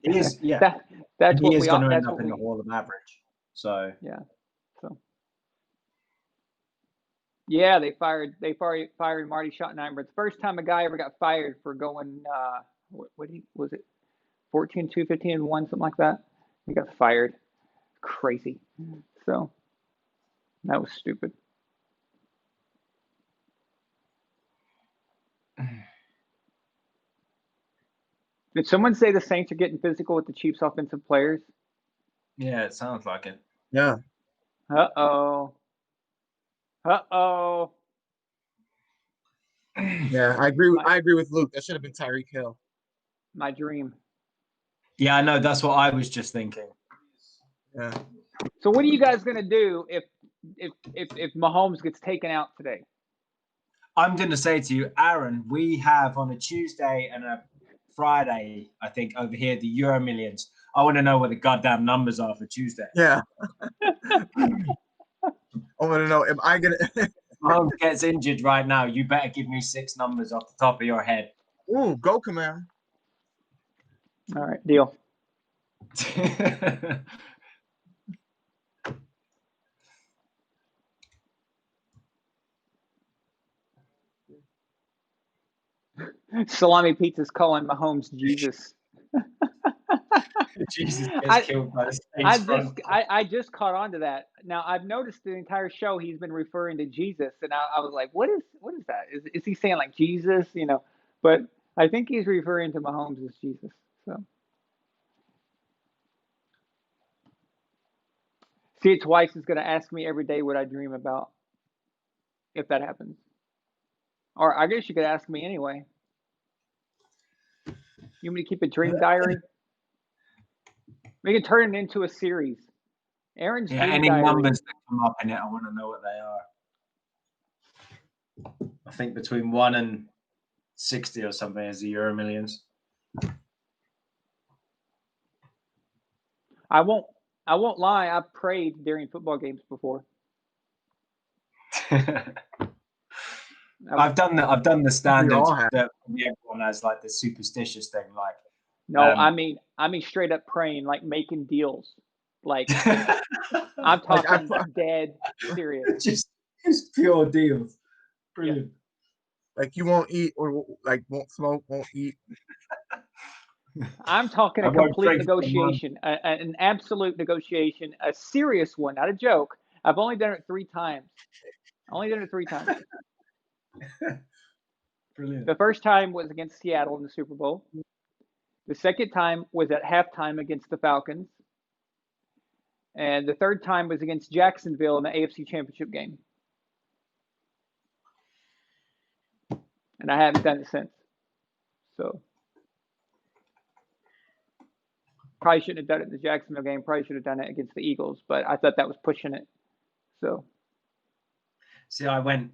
He is, yeah. That's what he is going to end up in the Hall of Average. So yeah. So yeah, they fired Marty Schottenheimer. It's the first time a guy ever got fired for going what was it? 14-2, 15-1, something like that. He got fired. Crazy. So that was stupid. Did someone say the Saints are getting physical with the Chiefs' offensive players? Yeah, it sounds like it. Yeah. Uh-oh. Yeah, I agree with Luke. That should have been Tyreek Hill. My dream. Yeah, I know. That's what I was just thinking. Yeah. So what are you guys gonna do if Mahomes gets taken out today? I'm gonna say to you, Aaron, we have on a Tuesday and a Friday, I think, over here, the Euro Millions. I want to know what the goddamn numbers are for Tuesday. Yeah. I want to know, am I going to... If Mahomes gets injured right now, you better give me 6 numbers off the top of your head. Ooh, go, Kamara. All right, deal. Salami Pizza's calling Mahomes Jesus. Jesus gets killed by the Saints front. I just caught on to that. Now I've noticed the entire show he's been referring to Jesus, and I was like, what is that? Is he saying like Jesus? You know, but I think he's referring to Mahomes as Jesus. So C.H. Weiss is going to ask me every day what I dream about if that happens, or I guess you could ask me anyway. You want me to keep a dream diary? We can turn it into a series. Aaron's dream any diary. numbers that come up in it, I want to know what they are. I think between 1 and 60 or something is the Euro Millions. I won't lie. I've prayed during football games before. I've done the standard that everyone has, like the superstitious thing, like. No, I mean straight up praying, like making deals, like I'm talking dead serious. Just pure deals. Brilliant. Yeah. Like you won't eat, or like won't smoke, won't eat. I'm talking a complete negotiation, an absolute negotiation, a serious one, not a joke. I've only done it 3 times. Brilliant. The first time was against Seattle in the Super Bowl. The second time was at halftime against the Falcons. And the third time was against Jacksonville in the AFC Championship game. And I haven't done it since. So probably shouldn't have done it in the Jacksonville game. Probably should have done it against the Eagles, but I thought that was pushing it. So see, I went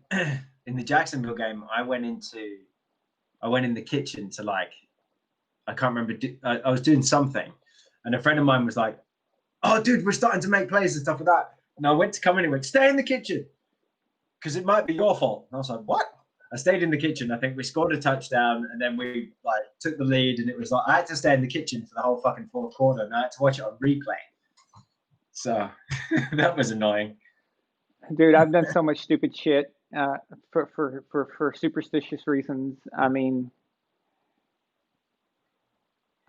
in the Jacksonville game. I went in the kitchen to, like, I can't remember. I was doing something, and a friend of mine was like, "Oh, dude, we're starting to make plays and stuff like that." And I went to come in and went, "Stay in the kitchen, because it might be your fault." And I was like, "What?" I stayed in the kitchen. I think we scored a touchdown, and then we like took the lead, and it was like I had to stay in the kitchen for the whole fucking fourth quarter, and I had to watch it on replay. So that was annoying. Dude, I've done so much stupid shit for superstitious reasons. I mean,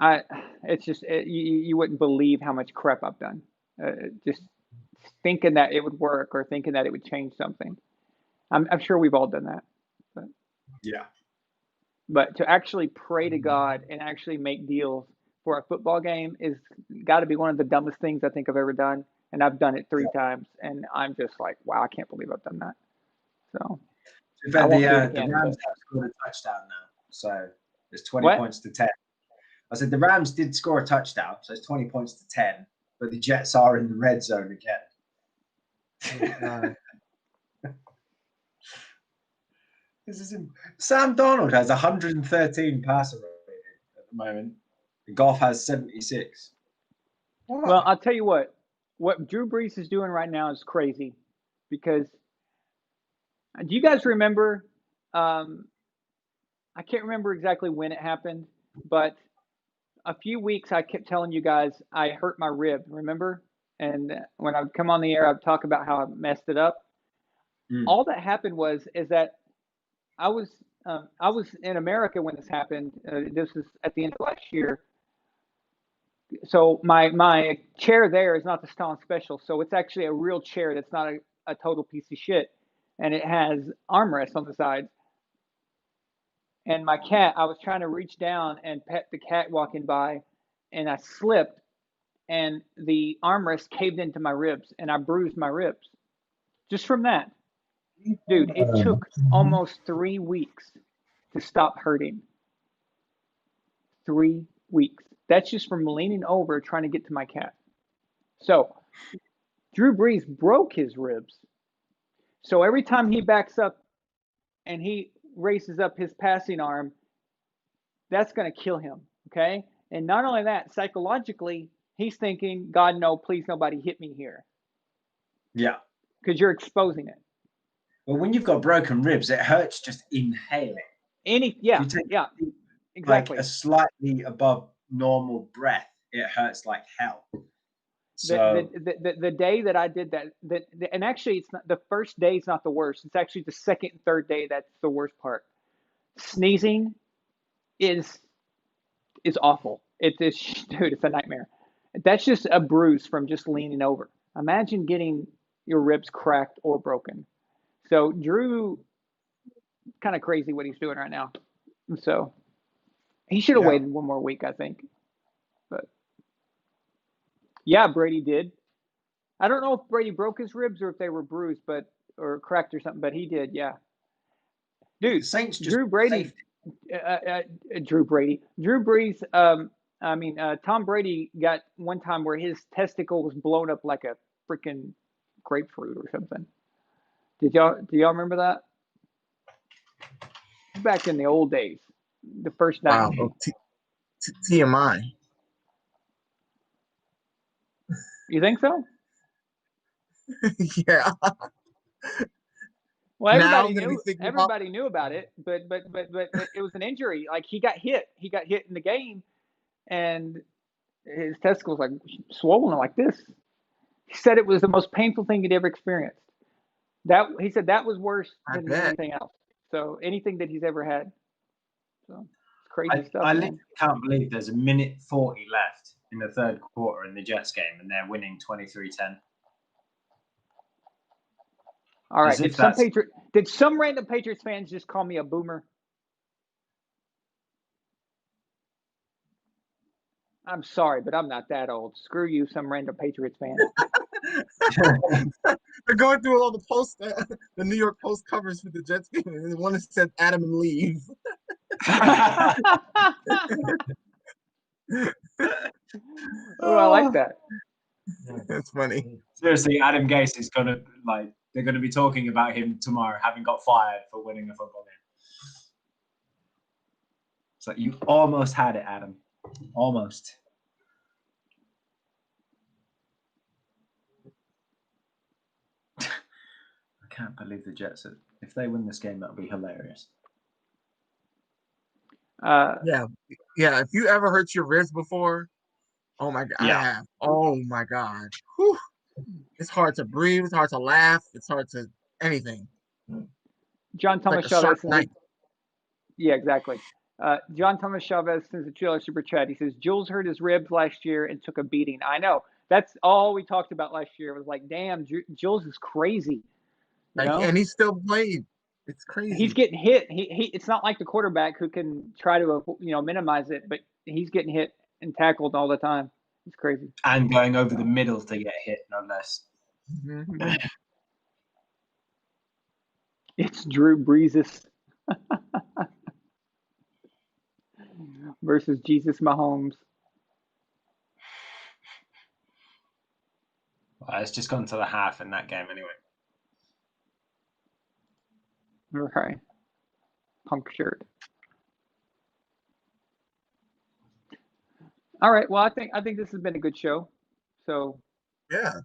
it's just you wouldn't believe how much crap I've done. Just thinking that it would work or thinking that it would change something. I'm sure we've all done that. But, yeah. But to actually pray to God and actually make deals for a football game is got to be one of the dumbest things I think I've ever done. And I've done it 3 times, and I'm just like, wow, I can't believe I've done that. So in fact, the Rams have scored a touchdown now, so it's 20 points to 10. I said the Rams did score a touchdown, so it's 20 points to 10. But the Jets are in the red zone again. Sam Darnold has 113 passer rating at the moment. Goff has 76. Well, I'll tell you what Drew Brees is doing right now is crazy, because do you guys remember? I can't remember exactly when it happened, but a few weeks I kept telling you guys I hurt my rib. Remember? And when I would come on the air, I'd talk about how I messed it up. All that happened is that I was in America when this happened. This was at the end of last year. So my chair there is not the Stalin Special. So it's actually a real chair that's not a total piece of shit. And it has armrests on the sides. And my cat, I was trying to reach down and pet the cat walking by, and I slipped, and the armrest caved into my ribs, and I bruised my ribs. Just from that. Dude, it took almost 3 weeks to stop hurting. 3 weeks. That's just from leaning over trying to get to my cat. So, Drew Brees broke his ribs. So every time he backs up and he raises up his passing arm, that's going to kill him, okay? And not only that, psychologically, he's thinking, God, no, please nobody hit me here. Yeah. because you're exposing it. Well, when you've got broken ribs, it hurts just inhaling. Exactly. Like a slightly above normal breath, it hurts like hell. So the day that I did that, and actually, it's not the first day. It's not the worst. It's actually the second and third day that's the worst part. Sneezing is awful. It's a nightmare. That's just a bruise from just leaning over. Imagine getting your ribs cracked or broken. So Drew, kind of crazy what he's doing right now. So he should have waited one more week, I think. But yeah, Brady did. I don't know if Brady broke his ribs or if they were bruised, or cracked or something. But he did, yeah. Dude, Drew Brees. Tom Brady got one time where his testicle was blown up like a freaking grapefruit or something. Do y'all remember that? Back in the old days, the first night. Wow. TMI. You think so? Yeah. Well, everybody knew about it, but it was an injury. Like he got hit in the game, and his testicles like swollen like this. He said it was the most painful thing he'd ever experienced. He said that was worse than anything else. So anything that he's ever had. So it's crazy stuff. I literally can't believe there's a minute 40 left in the third quarter in the Jets game, and they're winning 23-10. All right. Did some random Patriots fans just call me a boomer? I'm sorry, but I'm not that old. Screw you, some random Patriots fan. They're going through all the the New York Post covers for the Jets game, and one said Adam and leave. Oh, I like that. That's funny. Seriously, Adam Gase is they're gonna be talking about him tomorrow, having got fired for winning a football game. So you almost had it, Adam. Almost. I can't believe the Jets. If they win this game, that'll be hilarious. Yeah. If you ever hurt your ribs before, oh my god, yeah. I have. Oh my god. Whew. It's hard to breathe. It's hard to laugh. It's hard to anything. John Thomas Chavez. Yeah, exactly. John Thomas Chavez sends a $2 super chat. He says, Jules hurt his ribs last year and took a beating. I know. That's all we talked about last year. It was like, damn, Jules is crazy. And he still played. It's crazy. He's getting hit. He it's not like the quarterback who can try to minimize it, but he's getting hit and tackled all the time. It's crazy. And going over the middle to get hit, no less. Mm-hmm. It's Drew Brees versus Jesus Mahomes. Well, it's just gone to the half in that game anyway. Right. Punctured. All right. Well, I think this has been a good show. So yeah.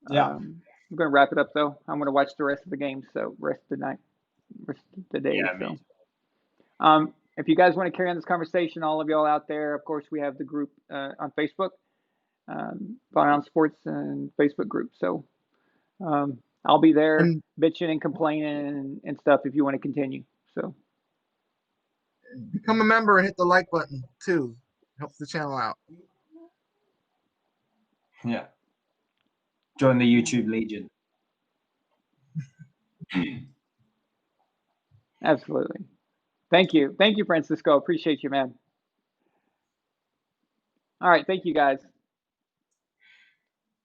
I'm going to wrap it up though. I'm going to watch the rest of the game. So rest of the night, rest of the day. So, if you guys want to carry on this conversation, all of y'all out there, of course, we have the group on Facebook, Fun Sports and Facebook group. So I'll be there bitching and complaining and stuff if you want to continue. So become a member and hit the like button too. Helps the channel out. Yeah. Join the YouTube Legion. Absolutely. Thank you, Francisco. Appreciate you, man. All right, thank you, guys.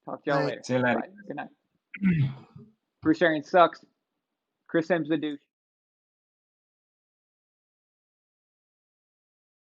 Talk to y'all later. See you later. Bye. Good night. Bruce Arians sucks. Chris M's the douche.